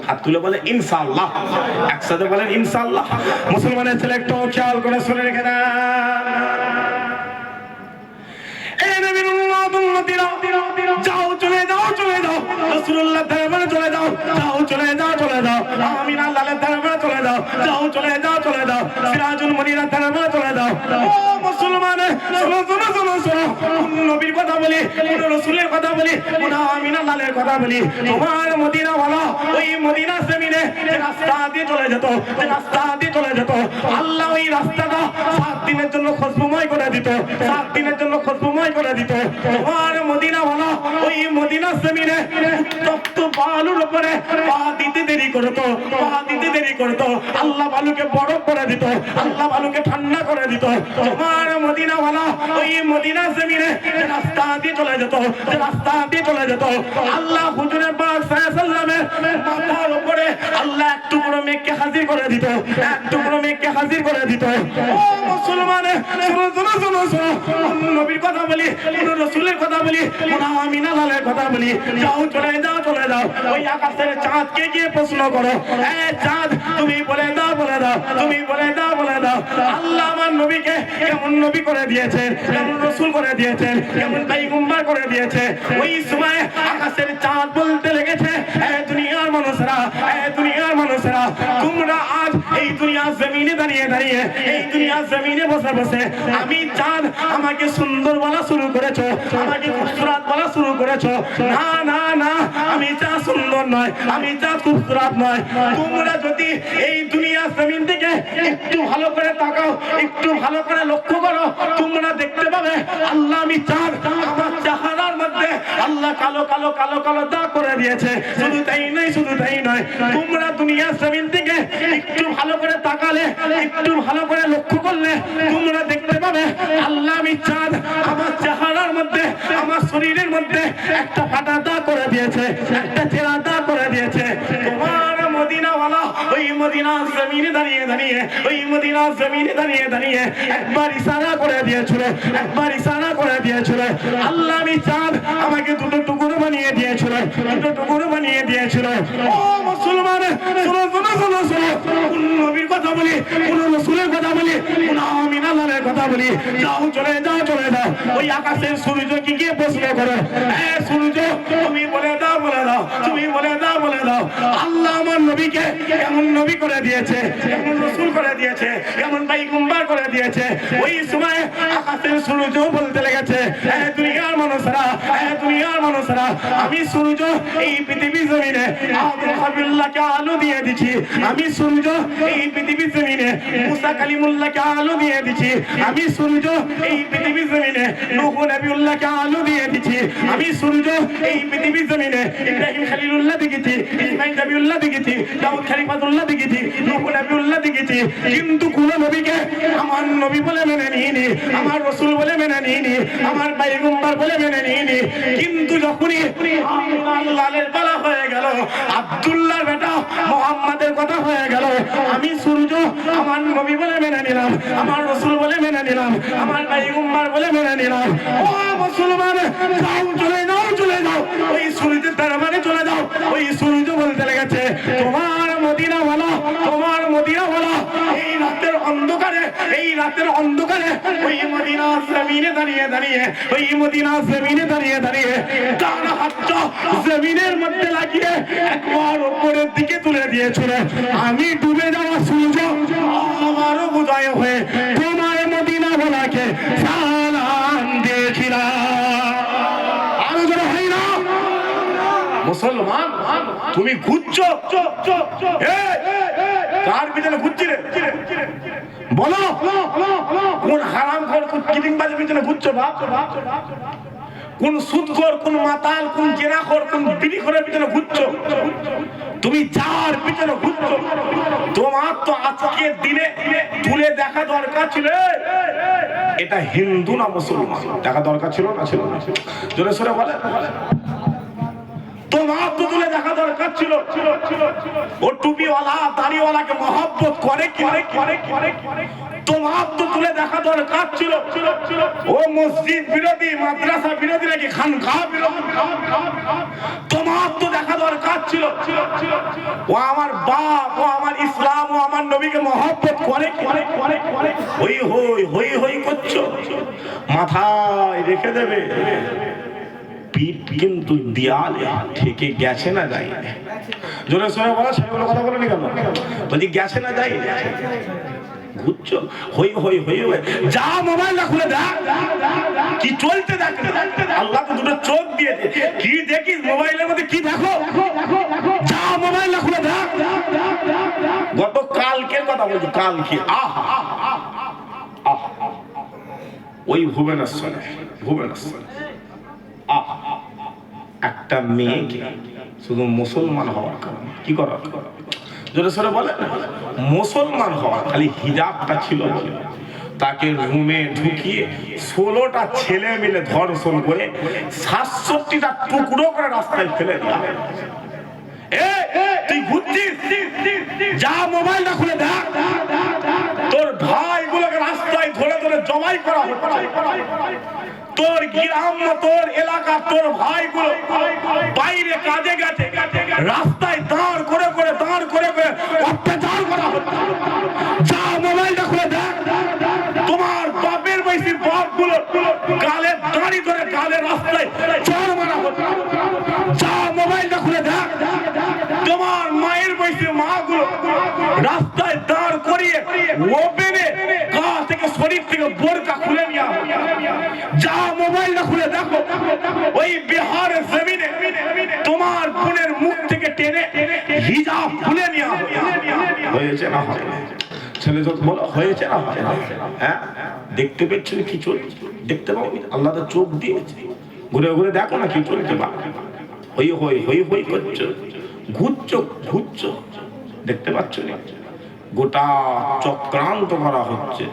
হাত তুলে বলে ইনশাআল্লাহ। একসাথে বলেন ইনশাআল্লাহ। মুসলমানের ছেলে একটু খেয়াল করে শুনে রেখে দেন, এই নবীর উম্মতিরা, যাও চলে যাও, চলে যাও রাসূলুল্লাহর দরবারে চলে যাও, যাও চলে যাও, চলে যাও আমিনা লালের দরবারে চলে যাও, যাও চলে যাও, চলে যাও সিরাজুল মুনিরের দরবারে চলে যাও। ও মুসলমান, শোনো শোনো শোনো শোনো, নবীর কথা বলি, কোন রাসূলের কথা বলি, কোন আমিনা লালের কথা বলি। তোমার মদিনা ওয়ালা ওই মদিনা জমিনে যে রাস্তা দিয়ে চলে যেত, যে রাস্তা দিয়ে চলে যেত, আল্লাহ ওই রাস্তাটা 7 দিনের জন্য খুশবুময় করে দিত, 7 দিনের জন্য খুশবুময় করে দিত। তোমার মদিনা ওয়ালা ওই মদিনা জমিনে উত্তপ্ত বালুর উপরে পা দিতে দেরি করত, পা দিতে দেরি করত, আল্লাহ বালুকে বরফ করে দিত, আল্লাহ বালুকে ঠান্ডা করে দিত। তোমার মদিনা ওয়ালা ওই মদিনা জমিনে রাস্তা দিয়ে চলে যেত, যে রাস্তা দিয়ে চলে যেত, আল্লাহ হুজুরে পাক সাল্লাল্লাহু আলাইহি ওয়াসাল্লামের মাথার উপরে আল্লাহ এক টুকরো মেঘকে হাজির করে দিত, এক টুকরো মেঘকে হাজির করে দিত। ও মুসলমান, শুনো শুনো শুনো শুনো, নবীর কথা বলি, কোন রাসূলের কথা বলি, কোন আমিনা লালের কথা বলি, যাও চলে যাও চলে যাও ওই আকাশের চাঁদকে গিয়ে প্রশ্ন করো, এ চাঁদ তুমি বলে দাও বলে দাও, তুমি বলে দাও বলে দাও, আল্লাহ আমার নবীকে কেমন নবী করে দিয়েছে, কেমন রাসূল করে দিয়েছে, কেমন পয়গম্বর করে দিয়েছে। ওই সময় আকাশের চাঁদ বলতে লেগেছে, এ দুনিয়ার মানুষরা, এ দুনিয়ার মানুষরা, তোমরা আজ এই দুনিয়ার জমিনে দাঁড়িয়ে দাঁড়িয়ে, এই দুনিয়ার জমিনে বসে বসে আমি চাঁদ আমাকে সুন্দর বলা শুরু করেছো, আমাকে খুবসুরত বলা শুরু করেছো। না না না, আমি চাঁদ সুন্দর নয়, আমি চাঁদ খুবসুরত নয়। তোমরা যদি এই দুনিয়ার জমিন থেকে একটু ভালো করে তাকাও, একটু ভালো করে লক্ষ্য করো, তোমরা দেখতে পাবে আল্লাহ আমি চাঁদ আমার চেহারার মধ্যে আল্লাহ কালো কালো কালো কালো দাগ করে দিয়েছে। শুধু তাই নয়, শুধু তাই নয়, তোমরা দুনিয়ার জমিন থেকে একটু ভালো করে তাকালে, একটু ভালো করে লক্ষ্য করলে তোমরা দেখতে পাবে আল্লাহ আমি চাঁদ আমার চেহারার মধ্যে, আমার শরীরের মধ্যে একটা ফাটা দাগ করে দিয়েছে, একটা ছেঁড়া দাগ করে দিয়েছে। তোমার মদিনাওয়ালা ওই মদিনার জমিনে দাঁড়িয়ে দাঁড়িয়ে, ওই মদিনার জমিনে দাঁড়িয়ে দাঁড়িয়ে একবার ইশারা করে দিয়েছিল, একবার ইশারা করে দিয়েছিল, আল্লাহ আমি চাঁদ আমাকে দুটো টুকরো বানিয়ে দিয়েছিল, দুটো টুকরো বানিয়ে দিয়েছিল। ও মুসলমান, শুনো শুনো শুনো শুনো, কোন নবীর কথা বলি, কোন রাসূলের কথা বলি, কোন আমিনা লালের কথা বলি, যাও চলে যাও চলে যাও ওই আকাশের সূর্যকে গিয়ে প্রশ্ন করো, এ সূর্য তুমি বলে দাও বলে দাও, তুমি বলে দাও বলে দাও, আল্লাহ আমার নবীকে কেমন নবী করে দিয়েছে, কেমন রাসূল করে দিয়েছে, কেমন পয়গম্বর করে দিয়েছে। ওই সময় আকাশের সূর্য বলতে লেগেছে, এ দুনিয়ার মানুষরা, এ দুনিয়ার মানুষরা, আমি সূর্য এই পৃথিবীর জমিনে আদম খলিলুল্লাহকে আলো দিয়ে দিছি, আমি সূর্য এই পৃথিবীর জমিনে মুসা কালিমুল্লাহকে আলো দিয়ে দিছি, আমি সূর্য এই পৃথিবীর জমিনে নূহ নবিউল্লাহকে আলো দিয়ে দিছি, আমি সূর্য এই পৃথিবীর জমিনে ইব্রাহিম খলিলুল্লাহ দেখেছি, ইসমাঈল নবিউল্লাহ দেখেছি, দাউদ খলিফাতুল্লাহ দেখেছি, নূহ নবিউল্লাহ দেখেছি, কিন্তু কোন নবীকে আমার নবী বলে মেনে নিইনি, আমার রাসূল বলে মেনে নিইনি, আমার পয়গম্বর বলে মেনে নিইনি। কিন্তু যখনই আল্লাহর বলা হয়ে গেল, আব্দুল্লাহর বেটা মুহাম্মাদের কথা হয়ে গেল, আমি সূর্য আমার নবী বলে মেনে নিলাম, আমার রাসূল বলে মেনে নিলাম, আমার পয়গম্বর বলে মেনে নিলাম। ও মুসলমান, যাও চলে যাও চলে যাও ওই সূর্যের দরবারে চলে যাও। ওই সূর্য বলতে লেগেছে, তোমার মদিনাওয়ালা, তোমার মদিনাওয়ালা এই রাতের অন্ধকারে, এই রাতের অন্ধকারে ওই মদিনার জমিনে দাঁড়িয়ে দাঁড়িয়ে, ওই মদিনার জমিনে দাঁড়িয়ে দাঁড়িয়ে ডান হাতটা জমিনের মধ্যে লাগিয়ে একবার উপরের দিকে তুলে দিয়েছিল। আমি ডুবে যাওয়া সূর্য আমারও উদয় হয়ে তোমার মদিনাওয়ালাকে সালাম দিয়েছিলাম। আরো জোরে হয় না? মুসলমান তুমি ঘুরছো, কার পিছনে ঘুরছি রে? বলো কোন হারামখোর, কোন কিলিংবাজের পিছনে ঘুরছো বাপ? কোন সুদখোর, কোন মাতাল, কোন জেনাখোর, কোন বিড়িখোরের পিছনে ঘুরছো? তুমি যার পিছনে ঘুরছো, তোমার তো আজকের দিনে তুলে দেখা দরকার ছিল এটা হিন্দু না মুসলমান, দেখা দরকার ছিল না? ছিল না? জোরে সোরে বলে, তোমার তো তুলে দেখা দরকার ছিল। ও টুপিওয়ালা দাড়িওয়ালাকে মহব্বত করে কি করে, তোমার তো তুলে দেখা দরকার ছিল। ও মসজিদ বিরোধী, মাদ্রাসা বিরোধী নাকি খানকা বিরোধী, তোমার তো দেখা দরকার ছিল। ও আমার বাপ, ও আমার ইসলাম, ও আমার নবীকে মহব্বত করে হই হই হই হই করছো, মাথায় রেখে দেবে পিঠ কিন্তু দেয়ালে ঠেকে গেছে না যাই। জোরে সোরে বলা, সেগুলো কথা বলেনি কেন? বলছি গেছে না যাই, ঘুরছো হই হই হই হই। যা মোবাইলটা খুলে দেখ কি চলতে, দেখ আল্লাহ তো দুটো চোখ দিয়েছে, কি দেখিস মোবাইলের মধ্যে, কি দেখো? যা মোবাইলটা খুলে দেখ। গত কালকের কথা বলছি, কালকে ওই ভুবনেশ্বরে একটা মেয়েকে শুধু মুসলমান হওয়ার কারণে কি করা, জোরে সোরে বলে মুসলমান হওয়া, খালি হিজাবটা ছিল, তাকে রুমে ঢুকিয়ে 16টা ছেলে মিলে ধর্ষণ করে 67টা টুকরো করে রাস্তায় ফেলে দেওয়া। তুই ঘুরছিস, যা মোবাইলটা খুলে দেখ, তোর ভাইগুলোকে রাস্তায় ধরে ধরে জবাই করা হচ্ছে। তোর গ্রাম, তোর এলাকা, তোর ভাইগুলো বাইরে কাজে গেছে, রাস্তায় দাঁড় করে করে অত্যাচার করা হচ্ছে। যা মোবাইলটা খুলে দেখ, তোমার বাপের বয়সী বাপগুলো গালে দাঁড়ি ধরে গালে রাস্তায় চড় মারা হচ্ছে। যা মোবাইলটা খুলে দেখ, তোমার মায়ের বয়সী মাগুলো রাস্তায় দাঁড় করিয়ে ওপেনে গা থেকে শরীর থেকে বোরকা খুলে নেওয়া হচ্ছে। যা মোবাইলটা খুলে দেখো, ওই বিহারের জমিনে তোমার বোনের মুখ থেকে টেনে হিজাব খুলে নেওয়া হয়েছে না? ছেলে তো বলো হয়েছে না? হ্যাঁ, দেখতে পেয়েছিল কি চলছে? দেখতে পাও? আল্লাহ তো চোখ দিয়েছে, ঘুরে ঘুরে দেখো না কি চলছে। বা হই হই হই হই করছো, ঘুরছো, দেখতে পাচ্ছ না? গোটা চক্রান্ত করা হচ্ছে,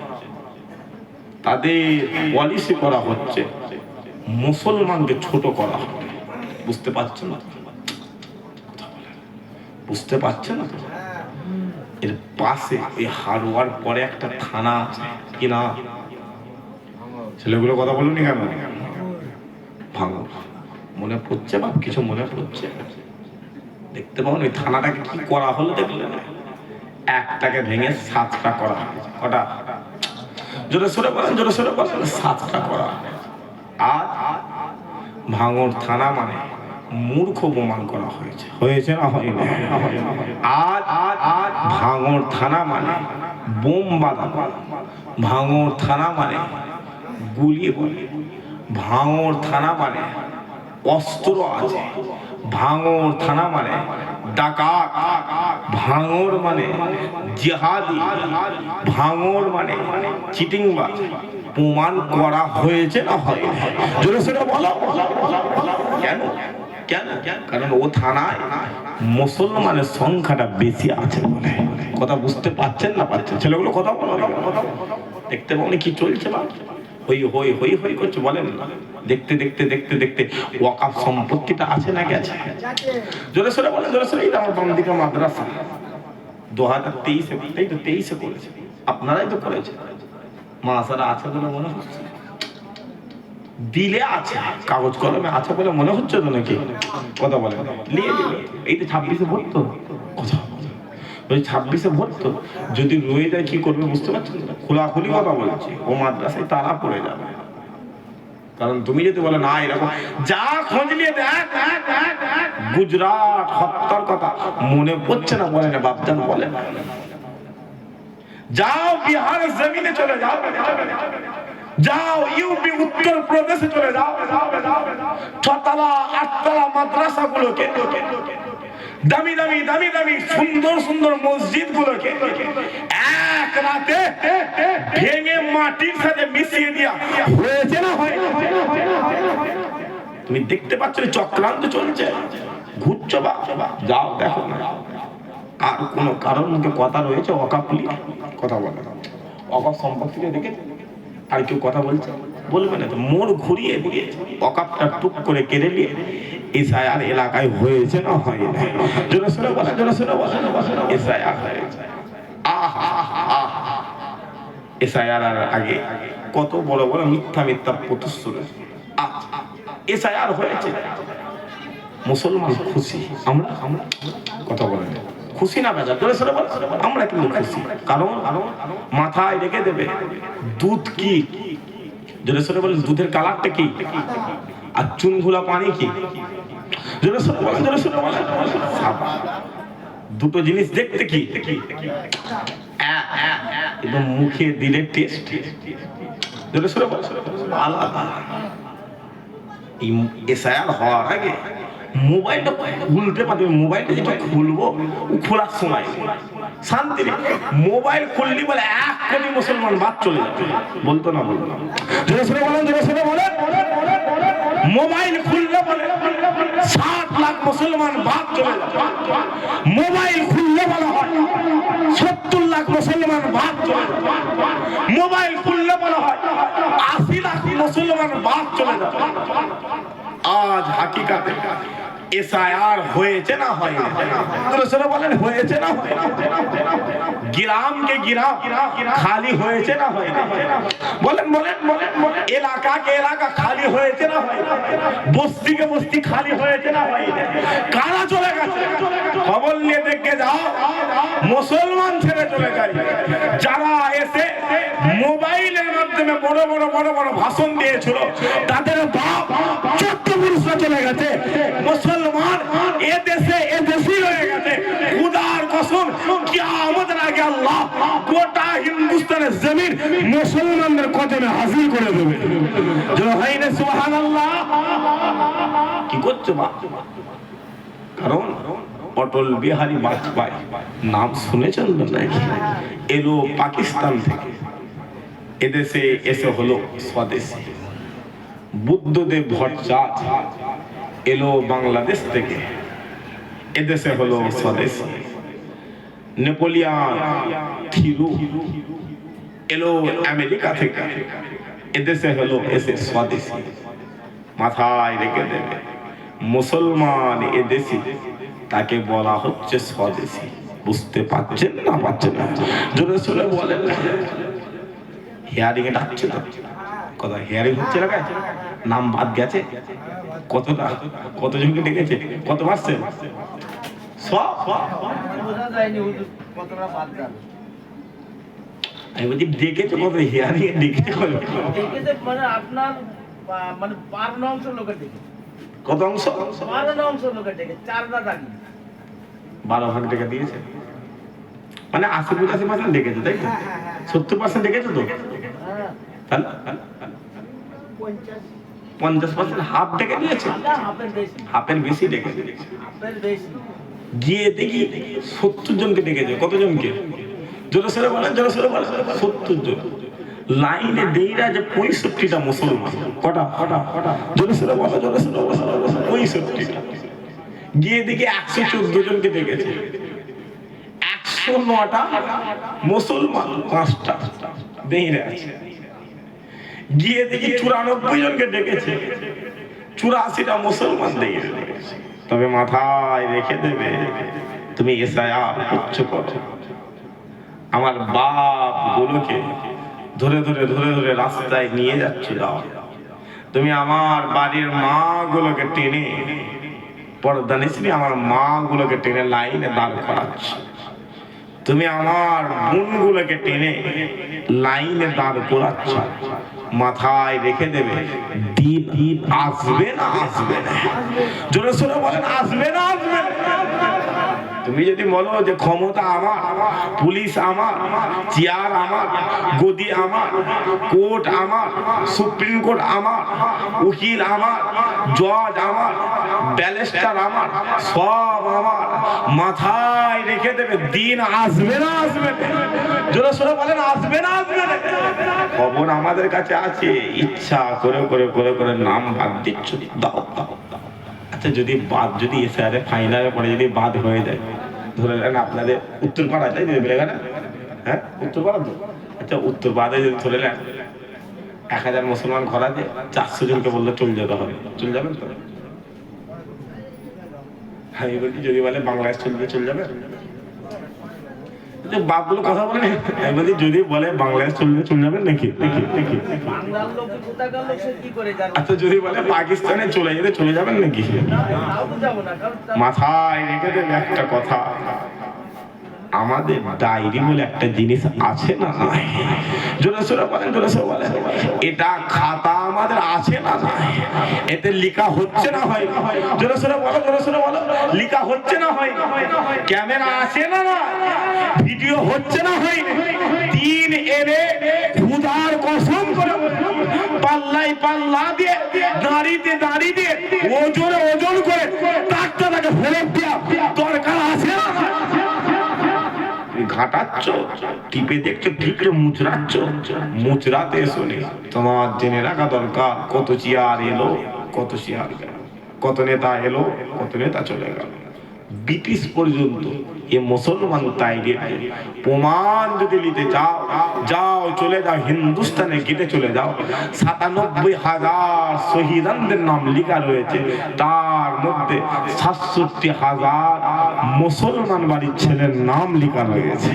তাদের পলিসি করা হচ্ছে, মুসলমানকে ছোট করা হবে। বুঝতে পারছে না? বুঝতে পারছে না? এর পাশে এই হারোয়ার পরে একটা থানা আছে কিনা? ছেলেগুলো কথা বলুনি কেন? ভাঙো মনে পড়ছে বা কিছু মনে পড়ছে? দেখতে পাবো ওই থানাটাকে কি করা হলো দেখলে না? একটাকে ভেঙে 7টা করা। কটা? জোরে সোরে বলেন, জোরে সোরে বলেন। 7টা করা। আর ভাঙর থানা মানে মূর্খ প্রমাণ করা হয়েছে। হয়েছে না? হয়নি। আর ভাঙর থানা মানে বোম বাঁধা, ভাঙর থানা মানে গুলি বলে, ভাঙর থানা মানে অস্ত্র আছে, ভাঙর থানা মানে ডাকাত, ভাঙর মানে জিহাদি, ভাঙর মানে চিটিংবাজ। প্রমাণ করা হয়েছে না? হয়। জোরে সোরে বলো। কেন? কারণ ও থানায় মুসলমানের সংখ্যাটা বেশি আছে বলে। কথা বুঝতে পারছেন না? পাচ্ছেন? ছেলেগুলো কথা বলো। দেখতে পাবো কি চলছে? বা হই হই হই হই করছে বলেন না? দেখতে দেখতে দেখতে দেখতে ওয়াকাফ সম্পত্তিটা আছে না গেছে? জোরে সোরে বলেন, জোরে সোরে। এটা আমার বাম দিকে মাদ্রাসা 2023-এ, তাই তো 23-এ করেছে, আপনারাই তো করেছে। মাসারা আছে বলে মনে হচ্ছে, দিলে আছে, কাগজ কলমে আছে বলে মনে হচ্ছে তো নাকি? কথা বলে নিয়ে দিল। এই তো 26-এ ভোট তো, কথা ওই 26-এ ভোট তো, যদি রয়ে যায় কি করবে বুঝতে পারছেন? খোলাখুলি কথা বলছি, ও মাদ্রাসায় তারা পড়ে যাবে। কারণ তুমি যদি বলে না এরকম, যা খোঁজ নিয়ে দেখ, গুজরাট হত্যার কথা মনে পড়ছে না? বলে না বাপজান, বলে যাও বিহারের জমিনে চলে যাও, যাও ইউপি উত্তর প্রদেশে চলে যাও, 6তলা 8তলা মাদ্রাসা গুলোকে, দামি দামি দামি দামি সুন্দর সুন্দর মসজিদ গুলোকে এক রাতে ভেঙে মাটির সাথে মিশিয়ে দিয়া হয়েছে না? হয়। তুমি দেখতে পাচ্ছ চক্রান্ত চলছে, ঘুরছো বা যাও দেখো না। আর কোন কারণ মুখে কথা রয়েছে? অকাপলি কথা বলে, অকাপ সম্পত্তিকে দেখে আর কেউ কথা বলছে? বলবে না তো। মোড় ঘুরিয়ে দিয়ে অকাপটা টুক করে কেড়ে নিয়ে এসআইআর এলাকায় হয়েছে না? হয় না? জোরে সোরে বলে, জোরে সোরে বলে। এসআইআর হয়েছে। এসআইআর আগে কত বড় বড় মিথ্যা মিথ্যা প্রতিশ্রুতি। এসআইআর হয়েছে, মুসলমান খুশি। আমরা কথা বলে খুশি না বেজা? জোরে সোরে বলে। আমরা কিন্তু খুশি, কারণ মাথায় রেখে দেবে দুধ কি? জোরে সোরে বলে। দুধের কালারটা কি? আর চুনগুলা পানি কি? জোরে সোরে বলে, জোরে সোরে বলে। দুটো জিনিস দেখতে কি? একদম মুখে দিলে টেস্ট। জোরে সোরে বলে আলাদা। এই এসআইআর হওয়ার আগে মোবাইলটা খুলতে পারবে। মোবাইলটা যেটা খুলবো খোলার সময় শান্তি নেই। মোবাইল খুললি বলে 1 কোটি মুসলমান বাদ চলে যাবে। বলতো না? বলতো না? জোরে সোরে বলেন, জোরে সোরে বলেন। মোবাইল খুললে বলে 7 লাখ মুসলমান বাদ চলে যাবে। মোবাইল খুললে বলা হয় 70 লাখ মুসলমান বাদ চলে যাবে। মোবাইল খুললে বলা হয় 80 লাখ মুসলমান বাদ চলে যাবে। আজ হাকিকাতে এসআইআর হয়েছে না হয়নি? আপনারা বলেন হয়েছে না হয়নি? গ্রামকে গ্রাম খালি হয়েছে না হয়নি? বলেন বলেন বলেন। এলাকাকে এলাকা খালি হয়েছে না হয়নি? বস্তিকে বস্তি খালি হয়েছে না হয়নি? কারা চলে গেছে? খবর নিয়ে দেখে যাও, মুসলমান ছেড়ে চলে যায়। যারা এসে মোবাইলের মাধ্যমে বড় বড় বড় বড় ভাষণ দিয়েছিল, তাদের বাপ 14 পুরুষরা চলে গেছে। মুসলমান এ দেশই রয়ে গেছে। খুদার কসম, কিয়ামতের আগে আল্লাহ গোটা হিন্দুস্তানের জমিন মুসলমানদের কদমে হাজির করে দেবে। জোরে ভাইরে সুবহানাল্লাহ। কি করছো মা? কারণ অটল বিহারী বাজপেয়ী নাম শুনেছেন তো নাকি? এলো পাকিস্তান থেকে, এদেশে এসে হলো স্বদেশী। বুদ্ধদেব ভট্টাচার্য এলো বাংলাদেশ থেকে, এদেশে হলো স্বদেশী। নেপোলিয়ান থিরু এলো আমেরিকা থেকে, এদেশে হলো এসে স্বদেশী। মাথায় রেখে দেবে, মুসলমান এদেশী, তাকে বলা হচ্ছে স্বদেশী। বুঝতে পারছেন না পারছেন না? জোরে সোরে বলেন। হিয়ারিং এ ডাকছে না কথা, হিয়ারিং হচ্ছে না, নাম বাদ গেছে। কতটা কতজনকে ডেকেছে? কত মাসছে? সব আমি বলছি ডেকেছে কত? হিয়ারিং এ ডেকেছে কত? মানে আপনার মানে 12 অংশ লোকের ডেকে। কত অংশ? 12 অংশ লোকের ডেকে, 4টা দাগি 12 ভাগ ডেকে দিয়েছে। মানে 80-85% ডেকেছে, তাই তো? 70% ডেকেছে তো? তাহলে 50% হাফ ডেকে দিয়েছে। হাফের বেশি ডেকে দিয়েছে। গিয়ে দেখি 70 জনকে ডেকেছে। কতজনকে? জোরে সোরে বলেন, জোরে সোরে বলেন। 70 জন। লাইনে দেইরা যে 65টা মুসলমান। কটা? জোরে সোরে বলো, জোরে সোরে বলো। 65টা। গিয়ে দেখি 114 জনকে ডেকেছে। 109টা মুসলমান, 5টা দেইরা আছে। গিয়ে দেখি 94 জনকে ডেকেছে, 84টা মুসলমান দেইরা ডেকেছে। তবে মাথায় রেখে দেবে, তুমি এসআইআর করছো করো। আমার বাপ গুলোকে ধরে ধরে ধরে ধরে রাস্তায় নিয়ে যাচ্ছিল। তুমি আমার বাড়ির মা গুলোকে টেনে, পর্দা নিসনি, আমার মা গুলোকে টেনে লাইনে দাঁড় করাচ্ছ। তুমি আমার বোনগুলোকে টেনে লাইনে দাঁড় করাচ্ছ। মাথায় রেখে দেবে, দিন আসবে না আসবে না? জোরে সোরে বলেন, আসবে না আসবে না? তুমি যদি বলো যে ক্ষমতা আমার, পুলিশ আমার, চেয়ার আমার, গদি আমার, কোর্ট আমার, সুপ্রিম কোর্ট আমার, উকিল আমার, জজ আমার, ব্যারিস্টার আমার, সব আমার, মাথায় রেখে দেবে, দিন আসবে না আসবে না? জোরে সোরে বলেন, আসবে না আসবে না? খবর আমাদের কাছে আছে, ইচ্ছা করে করে করে করে নাম বাদ দিচ্ছ। দাও দাও দাও। আচ্ছা, যদি এসআইআর ফাইনালে পড়ে যদি বাদ হয়ে যায়, ধরে নেন আপনাদের উত্তরপাড়া, তাই বেলেঘাটা, হ্যাঁ উত্তরপাড়া তো। আচ্ছা, উত্তরপাড়ায় যদি ধরে নেন 1000 মুসলমান ঘরাতে 400 জনকে বললে চলে যেতে হবে, চলে যাবেন তো? আমি বলছি যদি বলে বাংলাদেশ চলে যাবে, বাপগুলো কথা বলে। আমি বলছি যদি বলে বাংলাদেশ চলে যাবেন নাকি? আচ্ছা, যদি বলে পাকিস্তানে চলে যাবেন নাকি? মাথায় রেখে দেবে একটা কথা, আমাদের ডায়েরি বলে একটা জিনিস আছে না নাই? জোরে সোরে বলেন, জোরে সোরে বলেন। এটা খাতা আমাদের আছে না নাই? এতে লেখা হচ্ছে না হয়? জোরে সোরে বলো, জোরে সোরে বলো। লেখা হচ্ছে না হয়? ক্যামেরা আছে না না? ভিডিও হচ্ছে না হয়? দিন এনে খুদার কসম করে পাল্লাই পাল্লা দিয়ে, দাঁড়িতে দাঁড়ি দিয়ে, ওজনে ওজন করে টাকটাকে ফেরত দেওয়া দরকার আছে না? ঘাটাচ্ছ, টিপে দেখছো, ঠিকরে মুচড়াচ্ছ। মুচড়াতে শুনে তোমার জেনে রাখা দরকার কত চেয়ার এলো, কত শিয়ার গেল, কত নেতা এলো, কত নেতা চলে গেল। ব্রিটিশ পর্যন্ত এ মুসলমান তাইরে প্রমাণ যদি নিতে যাও, যাও চলে যাও হিন্দুস্তানে গেটে চলে যাও, ৯৭,০০০ শহীদানদের নাম লেখা রয়েছে, তার মধ্যে ৬৭,০০০ মুসলমান বাড়ির ছেলের নাম লেখা রয়েছে।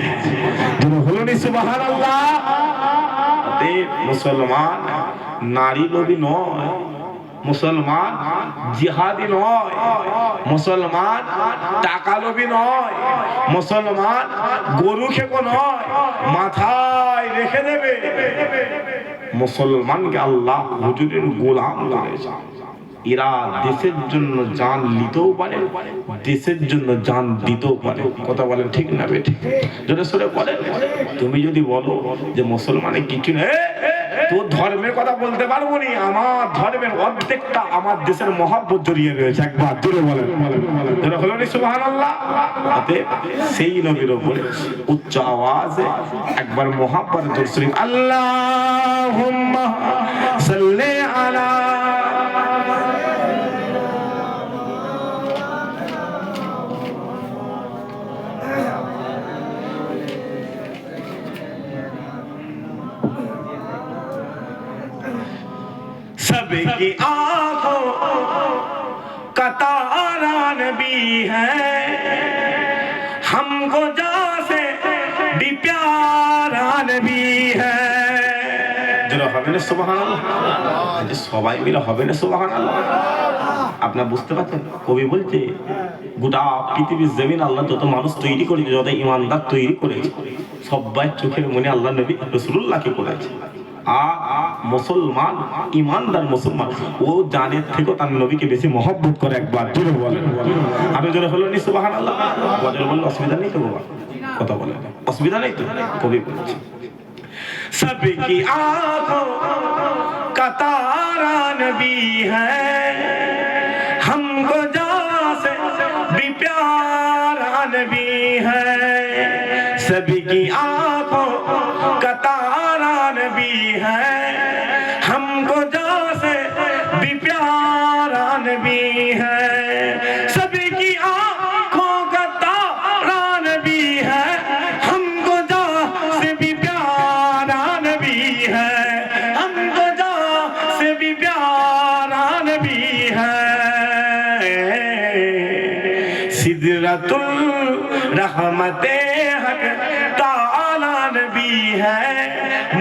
হলো নি সুবহানাল্লাহ। মুসলমান নারী লোভী নয়, মুসলমান জিহাদি নয়, মুসলমান টাকা লোভী নয়, মুসলমান গরু খেকো নয়, মাথায় রেখে দেবে। মুসলমানকে আল্লাহ হুজুরের গোলাম করেছে। এরা দেশের জন্য জান নিতেও পারে, দেশের জন্য জান দিতেও পারে। কথা বলেন ঠিক না বেঠিক? জোরে সোরে বলেন। তুমি যদি বলো যে মুসলমানের কিছু নেই, তোর ধর্মের কথা বলতে পারবো নি, আমার ধর্মের অর্ধেকটা আমার দেশের মহব্বত জড়িয়ে রয়েছে। একবার জোরে বলেন, জোরে হলো নি সুবহানাল্লাহ। সেই নবীর উপরে উচ্চ আওয়াজে একবার মহব্বত দরুদ শরীফ আল্লাহুম্মা সাল্লি আলা सबकी आंखों का तारा नबी है, हमको जैसे भी प्यारा नबी है। जरा হবে না সুবহানাল্লাহ? যে সবাই মিলে হবে না সুবহানাল্লাহ? আপনারা বুঝতে পারছেন? কবি বলছে গোটা পৃথিবীর জমিন আল্লাহ যত মানুষ তৈরি করেছে, যত ইমানদার তৈরি করেছে, সবাই চোখের মনে আল্লাহ নবী রাসূলুল্লাহকে করেছে। মুসলমান ইমানদার মুসলমান ও জানের থেকে তার নবীকে বেশি মহব্বত করে। একবার জোরে বলেন। আমি জোরে হলো নি সুবহানাল্লাহ? বলে বললে অসুবিধা নেই তো বাবা? কথা বলে অসুবিধা নেই তো? কবি বলছে सबकी आंखों का तारा नबी है, हमको जैसे भी प्यारा नबी है। सबकी आंखों का तारा नबी है, हमको जैसे भी प्यारा नबी है। सबकी आंखों का तारा नबी है, हमको जैसे भी प्यारा नबी है, हमको जैसे भी प्यारा नबी है। सिदरतुल रहमते हक ताला नबी है,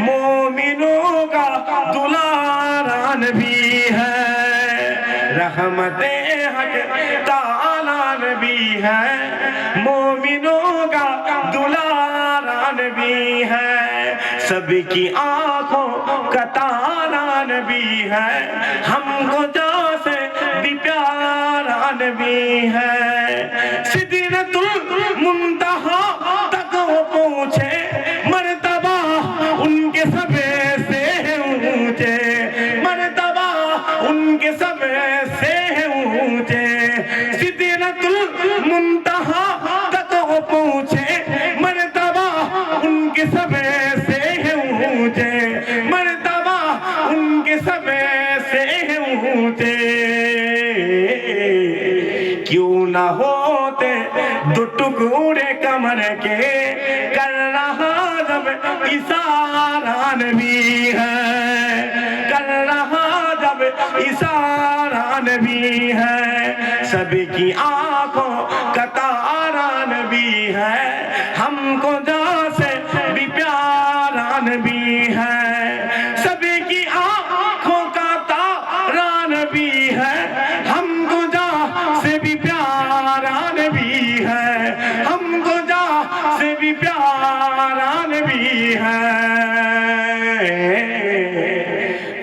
मोमिनों का दुलारा नबी है। रहमते हक ताला नबी है, मोमिनों का दुलारा नबी है। सबकी आंखों का तारा नबी है, हमको जैसे भी प्यारा नबी है। सिदरतुल मुंतहा तक वो पहुंचे, मर्तबा उनके सबे से ऊंचे, मर्तबा उनके सबे से ऊंचे। सिदरतुल मुंतहा तक वो पहुंचे, मर्तबा उनके सबे से ऊंचे, मर्तबा उनके सबे से ऊंचे। क्यों न होते दो टुकड़े कमर के, कर रहा जब इशारा नबी है, कर रहा जब इशारा नबी है। सबकी आंखों का तारा नबी है, हमको जैसे भी प्यारा नबी है। सबकी आंखों का तारा नबी है, हमको जैसे भी प्यारा नबी है, हमको जैसे भी प्यारा नबी है।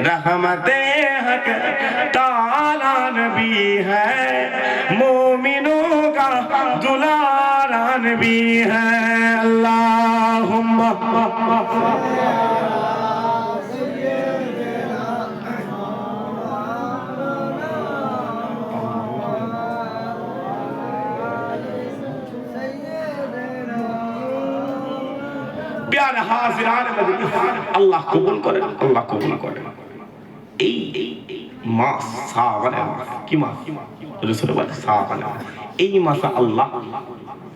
रहमते हक ताला नबी है, मोमिनों का दुलारा नबी है। अल्लाहुम्मा प्यार हाजिरान मजलिस, अल्लाह कबूल करें, अल्लाह कबूल करें। এই মাস, শাবানের মাস। কি মাস? রাসূল বলে শাবানের মাস। এই মাসে আল্লাহ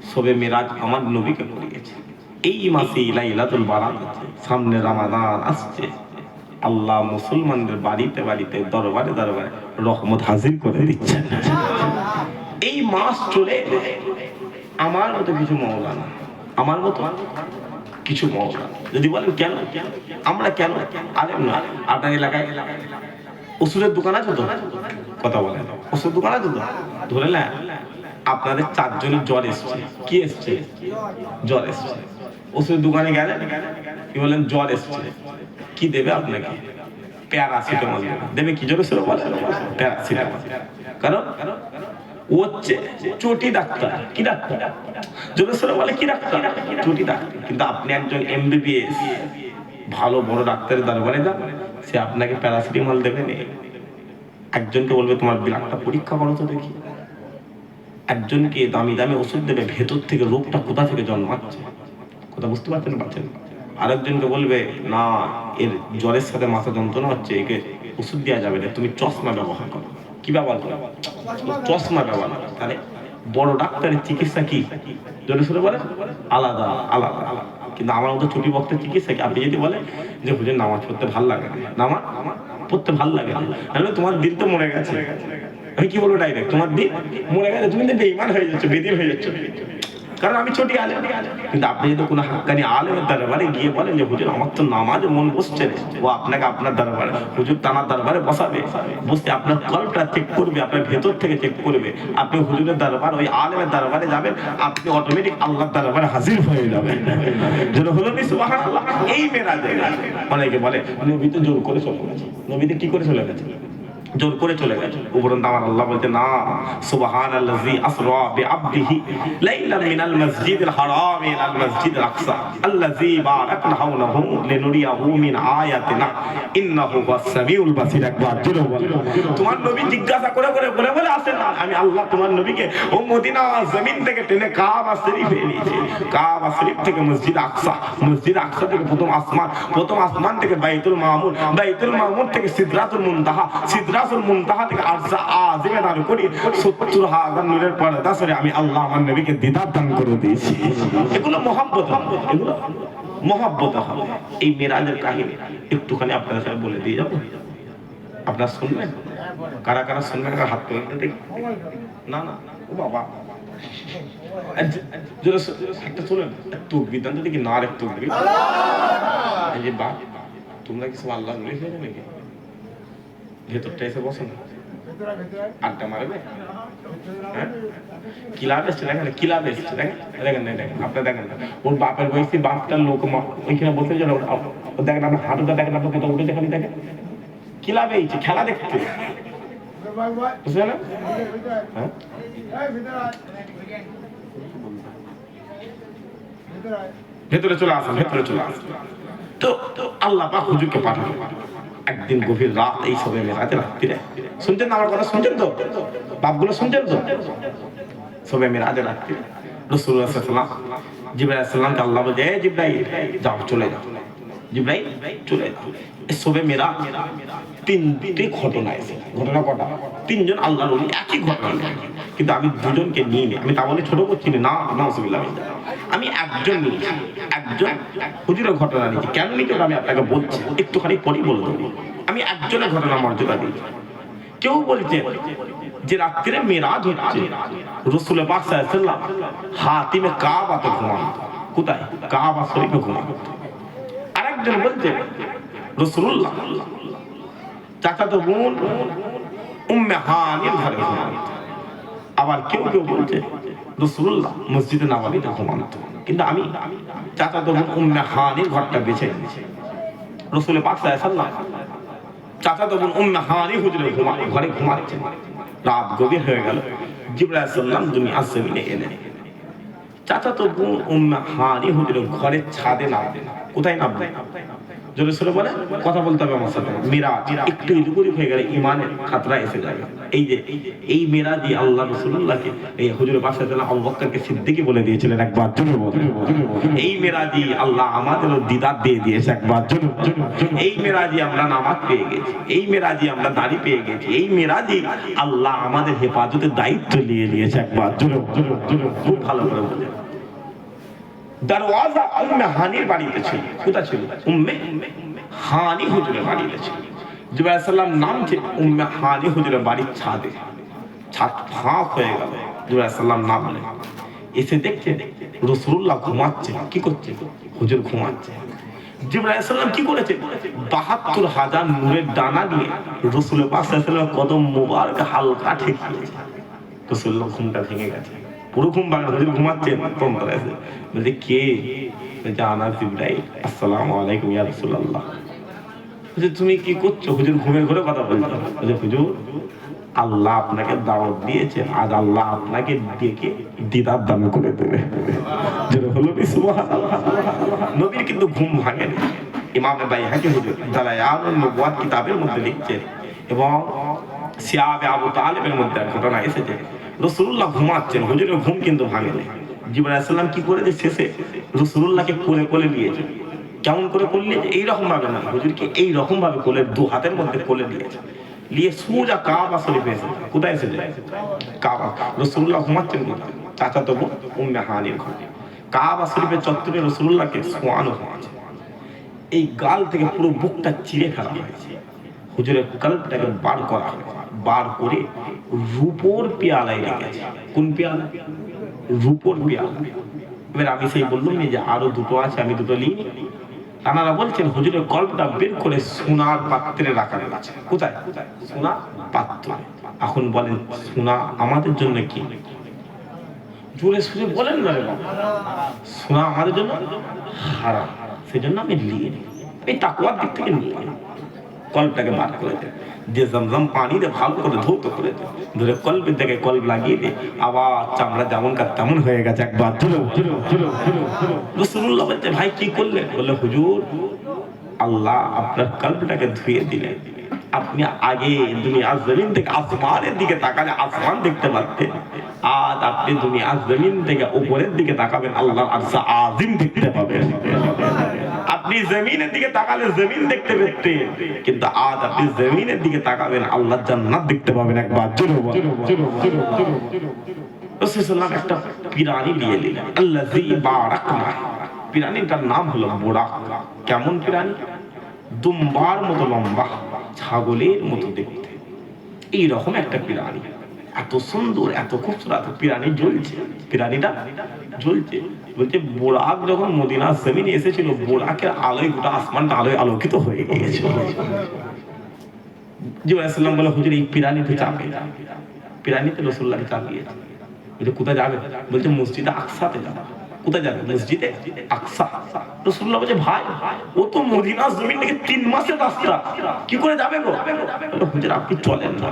শবে মেরাজ আমার নবীকে করিয়েছে। এই মাসে লাইলাতুল বারাত আছে, সামনে রমাদান আসছে। আল্লাহ মুসলমানদের বাড়িতে বাড়িতে দরবারে দরবারে রহমত হাজির করে দিচ্ছেন। এই মাস চলে এলে আমার মতো কিছু মওলানা, আমার মতো কিছু মওলানা যদি বলেন কেন আমরা কেন আলেম না, আপনার এলাকায় ওষুধের দোকান আছে তো? কথা বলেন, ওষুধ দোকান আছে তো? ধরে না আপনাদের 4 জনের জ্বর এসছে। কি এসছে? জ্বর এসছে। ওষুধ দোকানে গেলেন, কি বলেন? জ্বর এসছে। কি দেবে আপনাকে? প্যারাসিটামল দেবে। দেবে কি জোরে সরে বলেন? প্যারাসিটামল। কারণ ও হচ্ছে চটি ডাক্তার। কি ডাক্তার? জোরে সরে বলে কি ডাক্তার? চটি ডাক্তার। কিন্তু আপনি একজন এমবিবিএস ভালো বড় ডাক্তারের দরবারে যান, সে আপনাকে প্যারাসিটামল দেবে না। একজনকে বলবে তোমার ব্লাডটা পরীক্ষা করো তো দেখি। একজনকে দামি দামি ওষুধ দেবে, ভেতর থেকে রোগটা কোথা থেকে জন্মাচ্ছে। কথা বুঝতে পারছেন? আরেকজনকে বলবে না, এর জ্বরের সাথে মাথা যন্ত্রণা হচ্ছে, একে ওষুধ দেওয়া যাবে না, তুমি চশমা ব্যবহার করো। কি ব্যবহার করো? চশমা ব্যবহার করো। তাহলে বড় ডাক্তারের চিকিৎসা কি? জোরে সোরে বলে আলাদা আলাদা আলাদা। কিন্তু আমার মতো ছুটি বক্তের চিকিৎসা কি? আপনি যদি বলে যে হুজুর নামাজ পড়তে ভাল লাগে না, নামাজ পড়তে ভাল লাগে না, তাহলে তোমার দিল তো মরে গেছে। আমি কি বলবো ডাইরেক্ট? তোমার দিল মরে গেছে, তুমি তো বেঈমান হয়ে যাচ্ছ, বেদিন হয়ে যাচ্ছ। কারণ আমি ছোটি আলেম। কিন্তু আপনি যদি কোনো হাক্কানি আলেমের দরবারে গিয়ে বলেন যে হুজুর আমার তো নামাজে মন বসছে না, ও আপনাকে আপনার দরবারে হুজুর তানার দরবারে বসাবে, বসে আপনার কলটা চেক করবে, আপনার ভেতর থেকে চেক করবে। আপনি হুজুরের দরবার, ওই আলেমের দরবারে যাবেন, আপনি অটোমেটিক আল্লাহর দরবারে হাজির হয়ে যাবেন। যেন হলো নি সুবহানাল্লাহ। এই মেরাজে অনেকে বলে নবী তো জোর করে চলে গেছে, নবীতে কি করে চলে গেছে? জোর করে চলে গেছে। উপরন্ত আমার আল্লাহ বলতে না, সুবহানাল্লাযী আসরা বিআবদিহি লাইলাম মিনাল মাসজিদিল হারাম ইলাল মাসজিদিল আকসা আল্লাযী বারাকনা হাওলাহু লিনুরিয়াহু মিন আয়াতিনা ইন্নাহু হুয়াস সামিউল বাসীর। একবার জোরে বলেন। তোমার নবী জিজ্ঞাসা করে করে বলে বলে আসেন না, আমি আল্লাহ তোমার নবীকে ও মদিনা জমিন থেকে টেনে কাবা শরীফে নিয়েছে। কাবা শরীফ থেকে মসজিদ আকসা, মসজিদ আকসা থেকে প্রথম আসমান থেকে বাইতুল মামুর, বাইতুল মামুর থেকে সিদরাতুল মুনতাহা, সিদরাতুল মুনতাহা থেকে আরশে আজিমে দাঁড় করি ৭০,০০০ নূরের পর্দা সরে আমি আল্লাহ আমার নবীকে দিদার দান করে দিয়েছি। এগুলো মহব্বত, এগুলো মহব্বত হবে। এই মেরাজের কাহিনী একটুখানি আপনাদের সাথে বলে দিয়ে যাবো, আপনারা শুনবেন? কারা কারা শুনবেন হাত তুলে দেখি। না না ও বাবা একটা চলেন তকবীর দেন তো দেখি। না রে তকবীর। এই যে বা তোমরা কি সব আল্লাহ নবী হয়ে যাবে? ভেতরটা এসে বসো না, আড্ডা মারবে। হ্যাঁ কিলাব এসছে দেখেন, কিলাব এসছে দেখেন, দেখেন না দেখেন, আপনার দেখেন না ওর বাপের বয়সী বাপটার লোক ওইখানে বসে যেন দেখেন, আপনার হাঁটুটা দেখেন, আপনার কোথাও উঠে দেখেন, দেখেন কিলাবে এইছে খেলা দেখতে, বুঝলে না? হ্যাঁ ভেতরে চলে আসেন, ভেতরে চলে আসেন। তো আল্লাহ পাক হুজুরকে পাঠালো একদিন গভীর রাত, এই সবে মেরাজে রাত্রিরে। শুনছেন না আমার কথা? শুনছেন তো? বাপগুলো শুনছেন তো? সবে মেরাজে রাত্রিরে রাসূলুল্লাহ সাল্লাল্লাহু আলাইহি ওয়াসাল্লাম জিবরাইল সাল্লামকে আল্লাহ বলে, এ জিবরাইল যাও, চলে যাও। জিবরাইল চলে যাও। এই সবে মেরাজ তিনটি ঘটনা এসে, ঘটনা কটা? তিনজন আল্লাহর ওলি একই ঘটনা, কিন্তু আমি দুজনকে নিয়ে নিই। আমি তা বলে ছোট করছি না, নাউজুবিল্লাহ। আমি একজন নিয়েছি, একজন হুজুরের ঘটনা নিয়েছি। কেন নিয়েছি আমি আপনাকে বলছি, একটুখানি পরেই বলে দেবো। আমি একজনের ঘটনা মর্যাদা দিয়েছি। কেউ বলছে যে রাত্রিরে মেরাজ হচ্ছে, রাসূল পাক সাল্লাল্লাহু আলাইহি ওয়াসাল্লাম হাতিমে কাবাতে ঘুমান। কোথায়? কাবা শরীফে ঘুমান। আরেকজন বলছে রাসূলুল্লাহ চাচাতো বোন উম্মে হানির ঘরে ঘুমান। আবার কেউ কেউ বলছে রাসূলুল্লাহ মসজিদে নববীতে ঘুমান। কিন্তু আমি চাচাতো বোন উম্মে হানির ঘরটা বেছে নিয়েছি। রাসূল পাক সাল্লাল্লাহু আলাইহি ওয়াসাল্লাম চাচাতো বোন উম্মে হানি হুজুরের ঘরে ঘুমাচ্ছেন। রাত গভীর হয়ে গেল, জিবরাইল সাল্লাম দুনিয়ার জমিনে এলেন। চাচাতো বোন উম্মে হানি হুজুরের ঘরের ছাদে নামলেন। কোথায় নামলেন? জোরে সোরে বলে কথা বলতে হবে আমার সাথে। মিরাজ একটু ইলুগুরি হয়ে গেলে ইমানের খাতরা এসে যাবে। এই মেরাজি আল্লাহ রাসূলুল্লাহকে এই হুজুরের পাশে আবু বকরকে সিদ্দিকী বলে দিয়েছিলেন একবার জোরে বলুন। এই মেরাজি আল্লাহ আমাদেরও দিদার দিয়ে দিয়েছে একবার জোরে বলুন। এই মেরাজি আমরা নামাজ পেয়ে গেছি, এই মেরাজি আমরা দাড়ি পেয়ে গেছি, এই মেরাজি আল্লাহ আমাদের হেফাজতের দায়িত্ব নিয়ে নিয়েছে একবার জোরে বলুন। খুব ভালো করে বলেন। দরওয়াজা উম্মে হানির বাড়িতে ছিল। কোথা ছিল? উম্মে হানি হুজুরের বাড়িতে ছিল। জিবরাইল আলাইহিস সালাম নামছে উম্মে হানি হুজুরের বাড়ির ছাদে। ছাদ ফাঁক হয়ে গেল। জিবরাইল আলাইহিস সালাম নামলেন, এসে দেখছে রাসূলুল্লাহ ঘুমাচ্ছে। কি করছে? হুজুর ঘুমাচ্ছে। জিবরাইল আলাইহিস সালাম কি করেছে? ৭২,০০০ নূরের ডানা দিয়ে রাসূলের পাশে কদম মোবারক হালকা ঠেকিয়েছে। রাসূলুল্লাহ ঘুমটা ভেঙে গেছে, পুরো ঘুম ভাঙা। হুজুর ঘুমাচ্ছেন, তন্ত্র আছে। বলছে কে? বলছে আনা জিবরাইল। আসসালামু আলাইকুম ইয়া রাসূলুল্লাহ। বলছে তুমি কি করছো? হুজুর ঘুমের ঘরে কথা বলছো। বলছে হুজুর আল্লাহ আপনাকে দাওয়াত দিয়েছে, আজ আল্লাহ আপনাকে ডেকে দিদার দান করে দেবে। যেটা হলো সুবহানাল্লাহ। নবীর কিন্তু ঘুম ভাঙেনি। ইমামে বাইহাকি হুজুর দালায়াতুন নবুওয়াত কিতাবের মধ্যে লিখছেন এবং সিয়াবে আবু তালেবের মধ্যে ঘটনা এসেছে। রাসূলুল্লাহ ঘুমাচ্ছেন, হুজুরের ঘুম কিন্তু ভাঙেনি। জিবরাইল আলাইহিস সালাম কি করেছে? শেষে রাসূলুল্লাহকে কোলে কোলে নিয়েছে। কেমন করে করলে? এইরকম ভাবে না, হুজুরকে এইরকম ভাবে কোলে, দু হাতের মধ্যে কোলে নিয়েছে, নিয়ে সোজা কাবা শরীফে এসে। কোথায় এসেছে? কাবা। রাসূলুল্লাহ ঘুমাচ্ছেন কোথায়? চাচাতো বোন উম্মে হানির ঘরে। কাবা শরীফের চত্বরে রাসূলুল্লাহকে শোয়ানো হয়েছে। এই গাল থেকে পুরো বুকটা চিড়ে ফেলা হয়েছে। হুজুরের কলবটাকে বার করা হয়, বার করে রূপোর পেয়ালায় রেখেছে। কোন পেয়ালা? রূপোর পেয়ালা। এবার আমি সেই বললাম যে আরো দুটো আছে, আমি দুটো নিই। তানারা বলছেন হুজুরের কলবটা বের করে সোনার পাত্রে রাখা আছে। কোথায়? সোনার পাত্র। এখন বলেন সোনা আমাদের জন্য কি? জোরে সুরে বলেন না রে বাবা। সোনা আমাদের জন্য হারাম, সেজন্য আমি নিয়ে নিই। এই তাকওয়ার দিক থেকে নিয়ে নিই। কলবটাকে বার করে দেয়, যে জমজম পানি দিয়ে ভালো করে ধৌত করে দেয়, ধরে কলবের দিকে কলব লাগিয়ে দেয়, আবার চামড়া যেমনকার তেমন হয়ে গেছে একবার। রাসূলুল্লাহ বলছে ভাই কি করলেন? বললে হুজুর আল্লাহ আপনার কলবটাকে ধুয়ে দিলেন। আপনি আগে দুনিয়ার জমিন থেকে আসমানের দিকে তাকালে আসমান দেখতে পারতেন, আজ আপনি দুনিয়ার জমিন থেকে উপরের দিকে তাকাবেন, আল্লাহর আরশ আজিম দেখতে পাবেন। আপনি জমিনের দিকে তাকালে জমিন দেখতে পেতেন, কিন্তু আজ আপনি জমিনের দিকে তাকাবেন, আল্লাহর জান্নাত দেখতে পাবেন একবার। রাসূল সাল্লাল্লাহু একটা পিরানি নিয়ে নিলেন, আল্লাযী বারাকনা। পিরানিটার নাম হলো বুরাক। কেমন পিরানি? দুম্বার মতো লম্বা, ছাগলের মতো দেখতে, এইরকম একটা পিরানি। এত সুন্দর, এত খুবসুরত পিরানি জ্বলছে। পিরানিটা জ্বলছে। বলছে বুরাক যখন মদিনার জমিনে এসেছিল, বুরাকের আলোয় গোটা আসমানটা আলোয় আলোকিত হয়ে গিয়েছিল। জিবরাইল আলাইহিস সালাম বলে হুজুর এই পিরানিতে চাপে। পিরানিতে রাসূলুল্লাহকে চাপিয়েছে। বলছে কোথায় যাবে? বলছে মসজিদে আকসাতে যাবে। কোথায় যাবে? মসজিদে আকসা। রাসূলুল্লাহ বলছে ভাই ও তো মদিনার জমিন থেকে 3 মাসের রাস্তা, কি করে যাবে গো? বলে হুজুর আপনি চলেন না।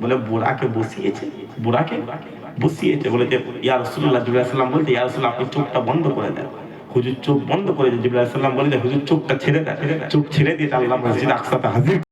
বলে বুরাকে বসিয়েছে, বুরাকে বসিয়েছে। বলে যে ইয়া রাসূলুল্লাহ, জিবরাইল আলাইহিস সালাম বলতে ইয়া রাসূলুল্লাহ আপনি চোখটা বন্ধ করে দেন। হুজুর চোখ বন্ধ করে দেন। জিবরাইল আলাইহিস সালাম বলে যে হুজুর চোখটা ছেড়ে দেন। চোখ ছেড়ে দিয়ে আল্লাহ মসজিদে আকসাতে হাজির